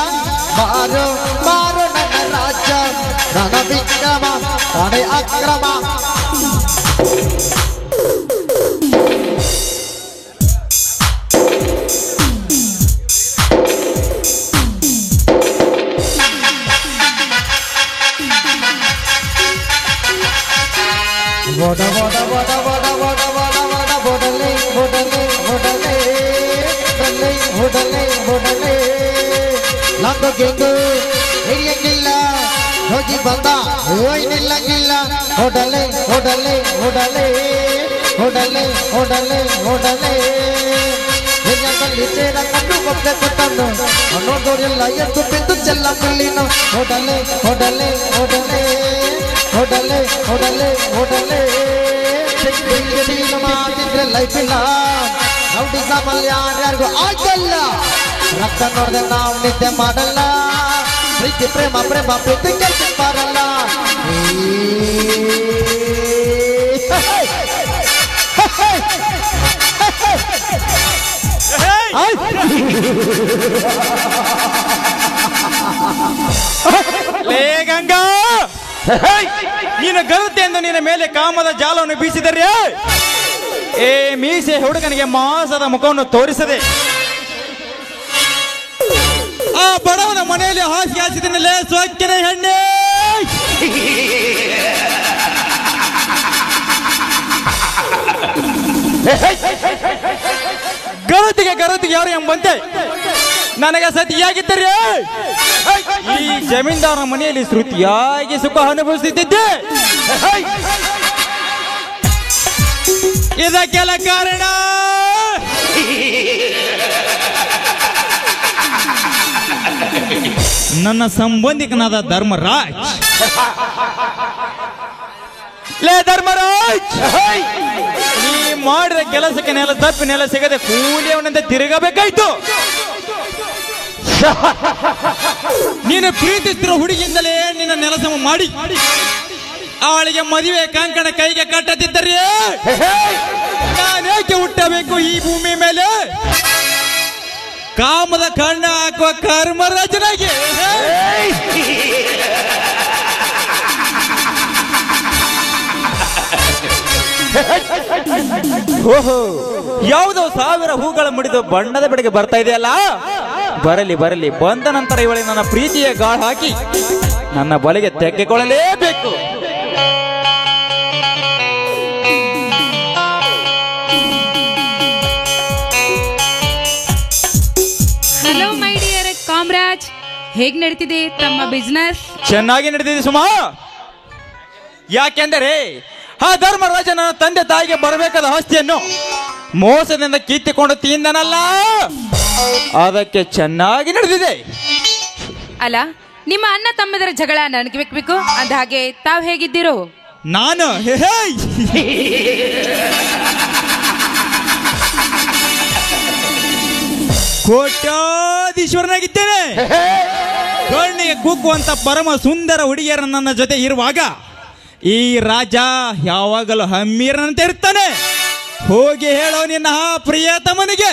Baro nana raja, nana vikrama, nane akrama. Voda voda voda voda voda voda voda vodale vodale vodale vodale vodale vodale Lando gengu hiriyangilla hogi banda hoy nillangilla vodale vodale vodale vodale vodale vodale Hiryangalli chera kandu goppe kottanu anodorella yettu pindu chella pillinu vodale vodale vodale vodale vodale vodale Dil maatiದ್ರೆ life ಇಲ್ಲ rowdy ಸಾಮಲ್ ಯಾರ್ಯಾರಿಗೂ ಆಗಲ್ಲ ರಕ್ತ ನೋಡ್ದೆ ನಾವು ನಿದ್ದೆ ಮಾಡಲ್ಲ ಪ್ರೀತಿ ಪ್ರೇಮ ಪ್ರೇಮ ಪ್ರೀತಿ ಕೆಲಸ ಬರಲ್ಲ ಲೇ ಗಂಗಾ ನೀನು ಗರುತೆ ಎಂದು ನಿನ್ನ ಮೇಲೆ ಕಾಮದ ಜಾಲವನ್ನು ಬೀಸಿದರೆ ಏ ಮೀಸೆ ಹುಡುಗನಿಗೆ ಮಾಸದ ಮುಖವನ್ನು ತೋರಿಸದೆ ಆ ಬಡವನ ಮನೆಯಲ್ಲಿ ಹಾಸಿ ಹಾಸಿದನಲ್ಲೇ ಸೊಕ್ಕಿನ ಹೆಣ್ಣೆ ಗರುತಿಗೆ ಯಾರು ಎಂಬಂತೆ ನನಗೆ ಸತಿಯಾಗಿದ್ದರೆ ಈ ಜಮೀನ್ದಾರನ ಮನೆಯಲ್ಲಿ ಶ್ರುತಿಯಾಗಿ ಸುಖ ಅನುಭವಿಸುತ್ತಿದ್ದೆ ಇದಕ್ಕೆಲ್ಲ ಕಾರಣ ನನ್ನ ಸಂಬಂಧಿಕನಾದ ಧರ್ಮರಾಜ್. ಲೇ ಧರ್ಮರಾಜ್, ನೀ ಮಾಡಿದ ಕೆಲಸಕ್ಕೆ ನೆಲ ತಪ್ಪಿ ನೆಲ ಸಿಗದೆ ಕೂಲಿಯವನಂತೆ ತಿರುಗಬೇಕಾಯ್ತು. ನೀನು ಪ್ರೀತಿಸ್ತಿರೋ ಹುಡುಗಿಯಿಂದಲೇ ನಿನ್ನ ನೆಲಸಮ ಮಾಡಿ ಅವಳಿಗೆ ಮದುವೆ ಕಂಕಣ ಕೈಗೆ ಕಟ್ಟದಿದ್ದರೆ ನಾನೇಕೆ ಹುಟ್ಟಬೇಕು ಈ ಭೂಮಿ ಮೇಲೆ? ಕಾಮದ ಕಣ್ಣ ಹಾಕುವ ಕರ್ಮರಾಜನಾಗಿ ಓಹೋ, ಯಾವುದೋ 1000 ಹೂಗಳ ಮುಡಿದು ಬಣ್ಣದ ಬೆಳಗ್ಗೆ ಬರ್ತಾ ಇದೆಯಲ್ಲ. ಬರಲಿ ಬರಲಿ, ಬಂದ ನಂತರ ಇವಳಿಗೆ ನನ್ನ ಪ್ರೀತಿಯ ಗಾಳ ಹಾಕಿ ನನ್ನ ಬಲೆಗೆ ತೆಗೆದುಕೊಳ್ಳಲೇಬೇಕು. ಹಲೋ ಮೈ ಡಿಯರ್ ಕಾಮ್ರಾಜ್, ಹೇಗ್ ನಡೀತಿದೆ ತಮ್ಮ ಬಿಸ್ನೆಸ್? ಚೆನ್ನಾಗಿ ನಡೆದಿದೆ ಸುಮಾ. ಯಾಕೆಂದರೆ ಆ ಧರ್ಮರಾಜ ನನ್ನ ತಂದೆ ತಾಯಿಗೆ ಬರಬೇಕಾದ ಆಸ್ತಿಯನ್ನು ಮೋಸದಿಂದ ಕಿತ್ತಿಕೊಂಡು ತಿಂದನಲ್ಲ, ಅದಕ್ಕೆ ಚೆನ್ನಾಗಿ ನಡೆದಿದೆ. ಅಲ್ಲ, ನಿಮ್ಮ ಅಣ್ಣ ತಮ್ಮದರ ಜಗಳ ನನಗೆ ಬೇಕು. ಅಂದ ಹಾಗೆ ತಾವ್ ಹೇಗಿದ್ದೀರೋ? ನಾನು ಕೋಟ್ಯಾಧೀಶ್ವರನಾಗಿದ್ದೇನೆ. ಕಣ್ಣಿಗೆ ಕುಕ್ಕುವಂತ ಪರಮ ಸುಂದರ ಹುಡುಗಿಯರ ನನ್ನ ಜೊತೆ ಇರುವಾಗ ಈ ರಾಜ ಯಾವಾಗಲೂ ಹಮ್ಮೀರನಂತೆ ಇರ್ತಾನೆ. ಹೋಗಿ ಹೇಳೋ ನಿನ್ನ ಪ್ರಿಯತಮನಿಗೆ.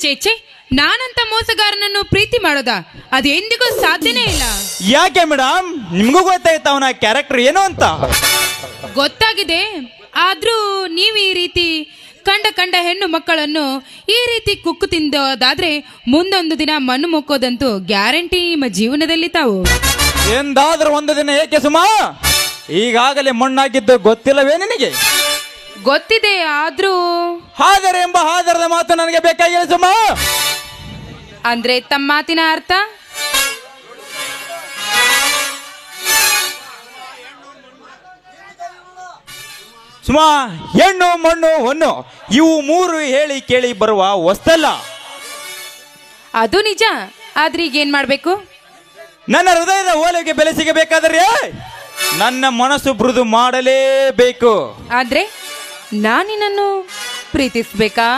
ಚೇಚೆ, ನಾನಂತ ಮೋಸಗಾರನನ್ನು ಪ್ರೀತಿ ಮಾಡೋದಾ? ಅದು ಎಂದಿಗೂ ಸಾಧ್ಯನೇ ಇಲ್ಲ. ಯಾಕೆ ಮೇಡಮ್, ನಿಮ್ಗೂ ಗೊತ್ತಾಯ್ತ ಅವನ ಕ್ಯಾರೆಕ್ಟರ್ ಏನು ಅಂತ? ಗೊತ್ತಾಗಿದೆ. ಆದ್ರೂ ನೀವು ಈ ರೀತಿ ಕಂಡ ಹೆಣ್ಣು ಮಕ್ಕಳನ್ನು ಈ ರೀತಿ ಕುಕ್ಕು ತಿಂದೋದಾದ್ರೆ ಮುಂದೊಂದು ದಿನ ಮಣ್ಣು ಮುಕ್ಕೋದಂತೂ ಗ್ಯಾರಂಟಿ ನಿಮ್ಮ ಜೀವನದಲ್ಲಿ ತಾವು. ಎಂದಾದ್ರೂ ಒಂದು ದಿನ ಏಕೆ ಸುಮಾ? ಈಗಾಗಲೇ ಮಣ್ಣಾಗಿದ್ದು ಗೊತ್ತಿಲ್ಲವೇ ನಿನಗೆ? ಗೊತ್ತಿದೆ, ಆದ್ರೂ ಹಾದರೆ ಎಂಬ ಹಾದರದ ಮಾತು ನನಗೆ ಬೇಕಾಗಿಲ್ಲ ಸುಮಾ. ಅಂದ್ರೆ ತಮ್ಮ ಮಾತಿನ ಅರ್ಥ? ಸುಮಾ, ಹೆಣ್ಣು ಮಣ್ಣು ಹೊನ್ನು ಇವು 3 ಹೇಳಿ ಕೇಳಿ ಬರುವ ವಸ್ತಲ್ಲ. ಅದು ನಿಜ. ಆದ್ರೆ ಈಗ ಏನ್ ಮಾಡ್ಬೇಕು? ನನ್ನ ಹೃದಯದ ಓಲೆಗೆ ಬೆಲೆ ಸಿಗಬೇಕಾದರೆ ನನ್ನ ಮನಸ್ಸು ಮೃದು ಮಾಡಲೇಬೇಕು. ಆದ್ರೆ ನಾನಿನನ್ನು ಪ್ರೀತಿಸ್ಬೇಕಾ?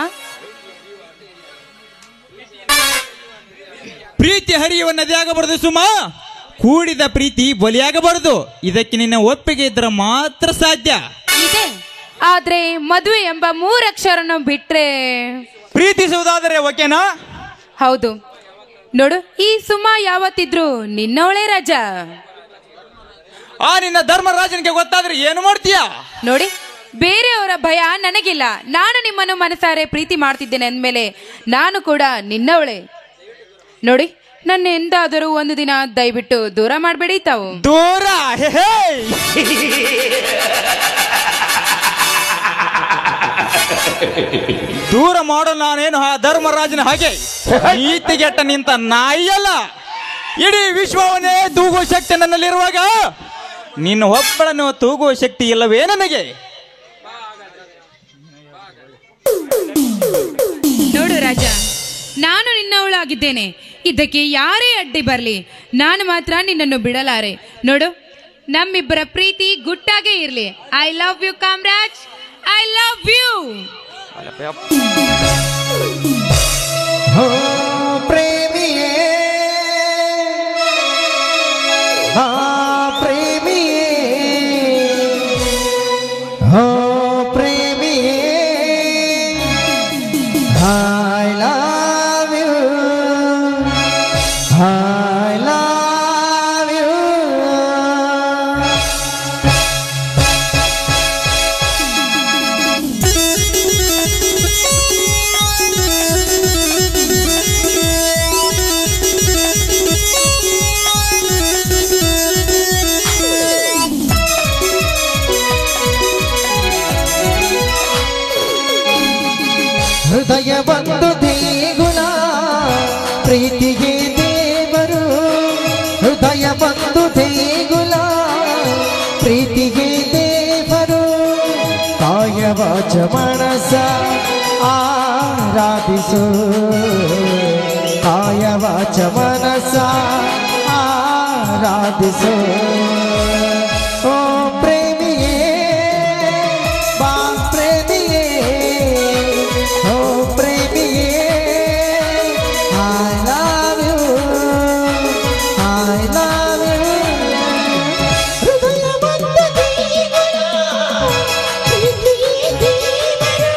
ಪ್ರೀತಿ ಹರಿಯುವ ನದಿಯಾಗಬಾರದು ಸುಮಾ, ಕೂಡಿದ ಪ್ರೀತಿ ಬಲಿಯಾಗಬಾರದು. ಇದಕ್ಕೆ ನಿನ್ನ ಒಪ್ಪಿಗೆ ಇದ್ರೆ ಮಾತ್ರ ಸಾಧ್ಯ. ಇದೆ, ಆದ್ರೆ ಮದುವೆ ಎಂಬ 3 ಅಕ್ಷರನ್ನು ಬಿಟ್ರೆ ಪ್ರೀತಿಸುವುದಾದರೆ ಓಕೆನಾ? ಹೌದು. ನೋಡು, ಈ ಸುಮಾ ಯಾವತ್ತಿದ್ರು ನಿನ್ನವಳೇ ರಾಜ. ಆ ನಿನ್ನ ಧರ್ಮರಾಜನಿಗೆ ಗೊತ್ತಾದ್ರೆ ಏನು ಮಾಡ್ತೀಯ? ನೋಡಿ, ಬೇರೆಯವರ ಭಯ ನನಗಿಲ್ಲ. ನಾನು ನಿಮ್ಮನ್ನು ಮನಸಾರೆ ಪ್ರೀತಿ ಮಾಡ್ತಿದ್ದೇನೆ ಅಂದ್ಮೇಲೆ ನಾನು ಕೂಡ ನಿನ್ನವಳೇ. ನೋಡಿ, ನನ್ನ ಎಂದಾದರೂ ಒಂದು ದಿನ ದಯವಿಟ್ಟು ದೂರ ಮಾಡಬೇಡಿ ತಾವು. ದೂರ ದೂರ ಮಾಡೋ ನಾನೇನು ಆ ಧರ್ಮರಾಜನ ಹಾಗೆ ನೀತಿಗೆಟ್ಟ ನಿಂತ ನಾಯಿಯಲ್ಲ. ಇಡೀ ವಿಶ್ವವನ್ನೇ ತೂಗುವ ಶಕ್ತಿ ನನ್ನಲ್ಲಿರುವಾಗ ನಿನ್ನ ಒಬ್ಬಳನ್ನು ತೂಗುವ ಶಕ್ತಿ ಇಲ್ಲವೇ ನನಗೆ? ನೋಡು ರಾಜ, ನಾನು ನಿನ್ನವಳಾಗಿದ್ದೇನೆ. ಇದಕ್ಕೆ ಯಾರೇ ಅಡ್ಡಿ ಬರಲಿ, ನಾನು ಮಾತ್ರ ನಿನ್ನನ್ನು ಬಿಡಲಾರೆ. ನೋಡು, ನಮ್ಮಿಬ್ಬರ ಪ್ರೀತಿ ಗುಟ್ಟಾಗೇ ಇರ್ಲಿ. I love you Kamraj, I love you. ಪ್ರೇಮಿಯೇ, ಪ್ರೇಮಿಯೇ, ಪ್ರೇಮಿಯೇ, I love you, I love you. ಹೃದಯ ಬಂದು ದೇಗುಲ ಪ್ರೀತಿಗೆ ದೇವರು. ಹೃದಯ ಬಂದು ದೇಗುಲ ಪ್ರೀತಿಗೆ ದೇವರು. ಕಾಯ ವಾಚ ಮನಸ ಆರಾಧಿಸು, ಕಾಯ ವಾಚ ಮನಸ ಆರಾಧಿಸು. ಓ ಪ್ರೇಮಿಯೇ, ಬಾ ಪ್ರೇಮಿಯೇ, ಓ ಪ್ರೇಮಿಯೇ, I love you, I love you. ಹೃದಯ ಬಂದ ದೇಗುಲ ಪ್ರೀತಿಗೆ ದೇವರು.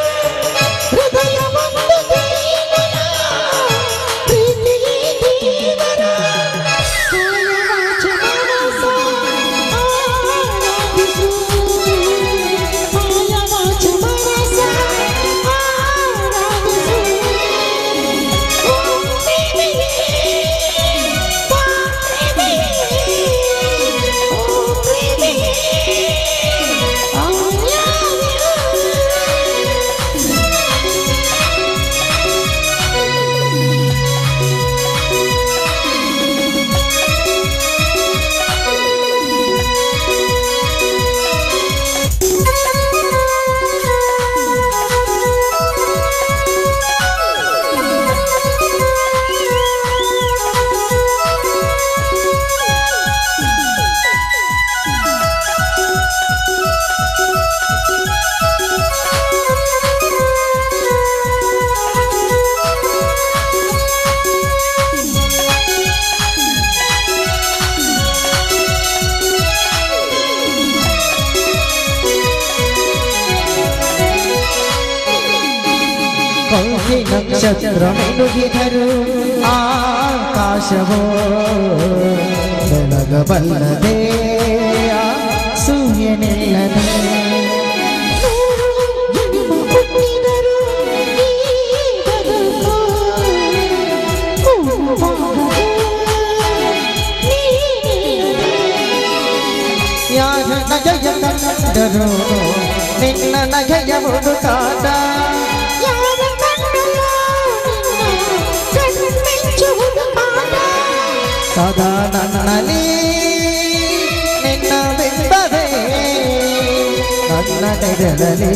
ಹೃದಯ ಬಂದ ದೇಗುಲ ಪ್ರೀತಿಗೆ ದೇವರು. ಕಾಯ ವಾಚ ಮನಸ ಕೋಟಿ ನಕ್ಷತ್ರ ಮೆನುಗಿದರು ಆಕಾಶವೋ ಬೆಳಗಬಲ್ಲದೆ ಸೂರ್ಯನಿಲ್ಲದೆ ಯಾರ ನಗೆಯ ಕಂಡರು ನಿನ್ನ ನಗೆಯ ಹುಡುಕಾಟ ಸದಾ ನನ್ನಲ್ಲಿ ನಿನ್ನ ಬಿಂಬವೇ ನನ್ನ ನೆರಳಲಿ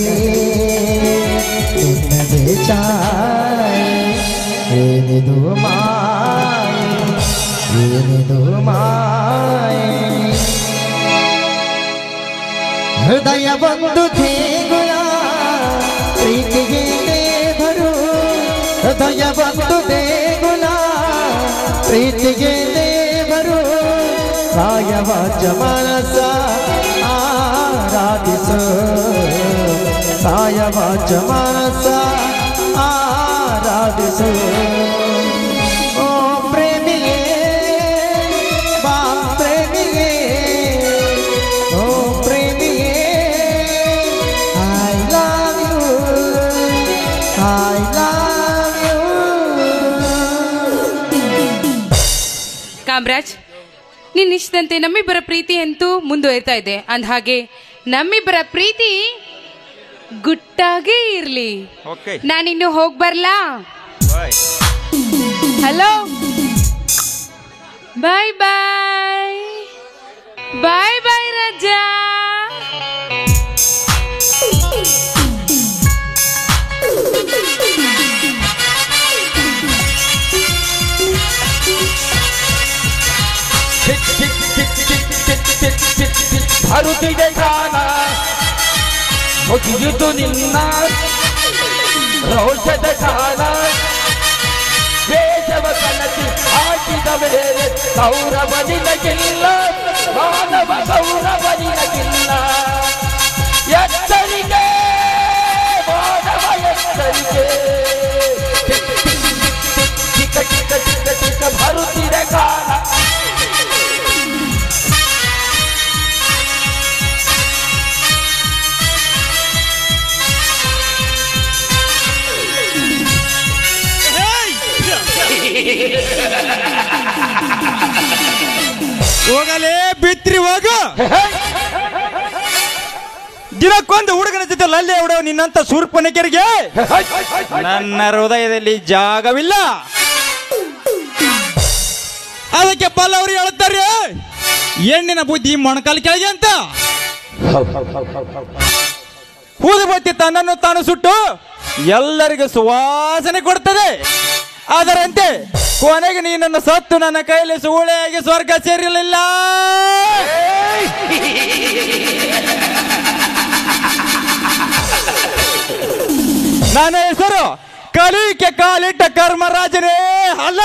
ನಿನ್ನದೇ ಛಾಯೆ ಏನಿದು ಮಾಯೆ ಏನಿದು ಮಾಯೆ ಹೃದಯ ಬಂದು ದೇಗುಲ ಪ್ರೀತಿಗೆ ದೇವರು ಹೃದಯ ಬಂದು ದೇಗುಲ ಪ್ರೀತಿಗೆ ದೇವರು ಕಾಯವಾಚ ಮನಸ ಆರಾಧಿಸು ಕಾಯವಾಚ ಮನಸ ಆರಾಧಿಸು ಓ ಪ್ರೇಮಿಯೇ ಬಾ ಪ್ರೇಮಿಯೇ ಓ ಪ್ರೇಮಿಯೇ I love you I love you. Kamaraj, ನಿನ್ನ ಇಷ್ಟದಂತೆ ನಮ್ಮಿಬ್ಬರ ಪ್ರೀತಿ ಅಂತೂ ಮುಂದುವರಿತಾ ಇದೆ. ಅಂದ ಹಾಗೆ ನಮ್ಮಿಬ್ಬರ ಪ್ರೀತಿ ಗುಟ್ಟಾಗೇ ಇರ್ಲಿ. ನಾನಿನ್ನು ಹೋಗ್ ಬರ್ಲಾ? ಹಲೋ, ಬಾಯ್ ಬಾಯ್ ಬಾಯ್ ಬಾಯ್ ರಾಜಾ. ಹರುತ್ತಿದೆ ಕಾಲ ಮುಗಿಯಿತು ನಿನ್ನ ರೋಷದ ಕಾಲ ದೇಶವ ಕಲಸಿ ಹಾಕಿದ ಬೇರೆ ಗೌರವ ನಿನಗಿಲ್ಲ ಮಾನವ ಗೌರವ ನಿನಗಿಲ್ಲ ಎಚ್ಚರಿಕೆ ಮಾನವ ಎಚ್ಚರಿಕೆ ಚಿಕ್ಕ ಚಿಕ್ಕ ಚಿಕ್ಕ ಚಿಕ್ಕ ಬರುತ್ತಿದೆ ಕಾಲ ಹೋಗಲೇ ಬಿತ್ರಿ ಹೋಗ. ದಿನಕ್ಕೊಂದು ಹುಡುಗನ ಜೊತೆ ಲಲ್ಲೆ ಹೊಡೋ ನಿನ್ನಂತ ಶೂರ್ಪನಖರಿಗೆ ನನ್ನ ಹೃದಯದಲ್ಲಿ ಜಾಗವಿಲ್ಲ. ಅದಕ್ಕೆ ಬಲ್ಲವರು ಹೇಳುತ್ತಾರೆ ಹೆಣ್ಣಿನ ಬುದ್ಧಿ ಮೊಣಕಾಲು ಕೆಳಗೆ ಅಂತ. ಊದುಬತ್ತಿ ತನ್ನನ್ನು ತಾನು ಸುಟ್ಟು ಎಲ್ಲರಿಗೂ ಸುವಾಸನೆ ಕೊಡ್ತದೆ. ಅದರಂತೆ ಕೊನೆಗೆ ನೀನನ್ನು ಸತ್ತು ನನ್ನ ಕೈಯಲ್ಲಿ ಸೂಳೆಯಾಗಿ ಸ್ವರ್ಗ ಸೇರಿರಲಿಲ್ಲ. ನನ್ನ ಹೆಸರು ಕಲಿಕೆ ಕಾಲಿಟ್ಟ ಕರ್ಮರಾಜನೇ ಅಲ್ಲ.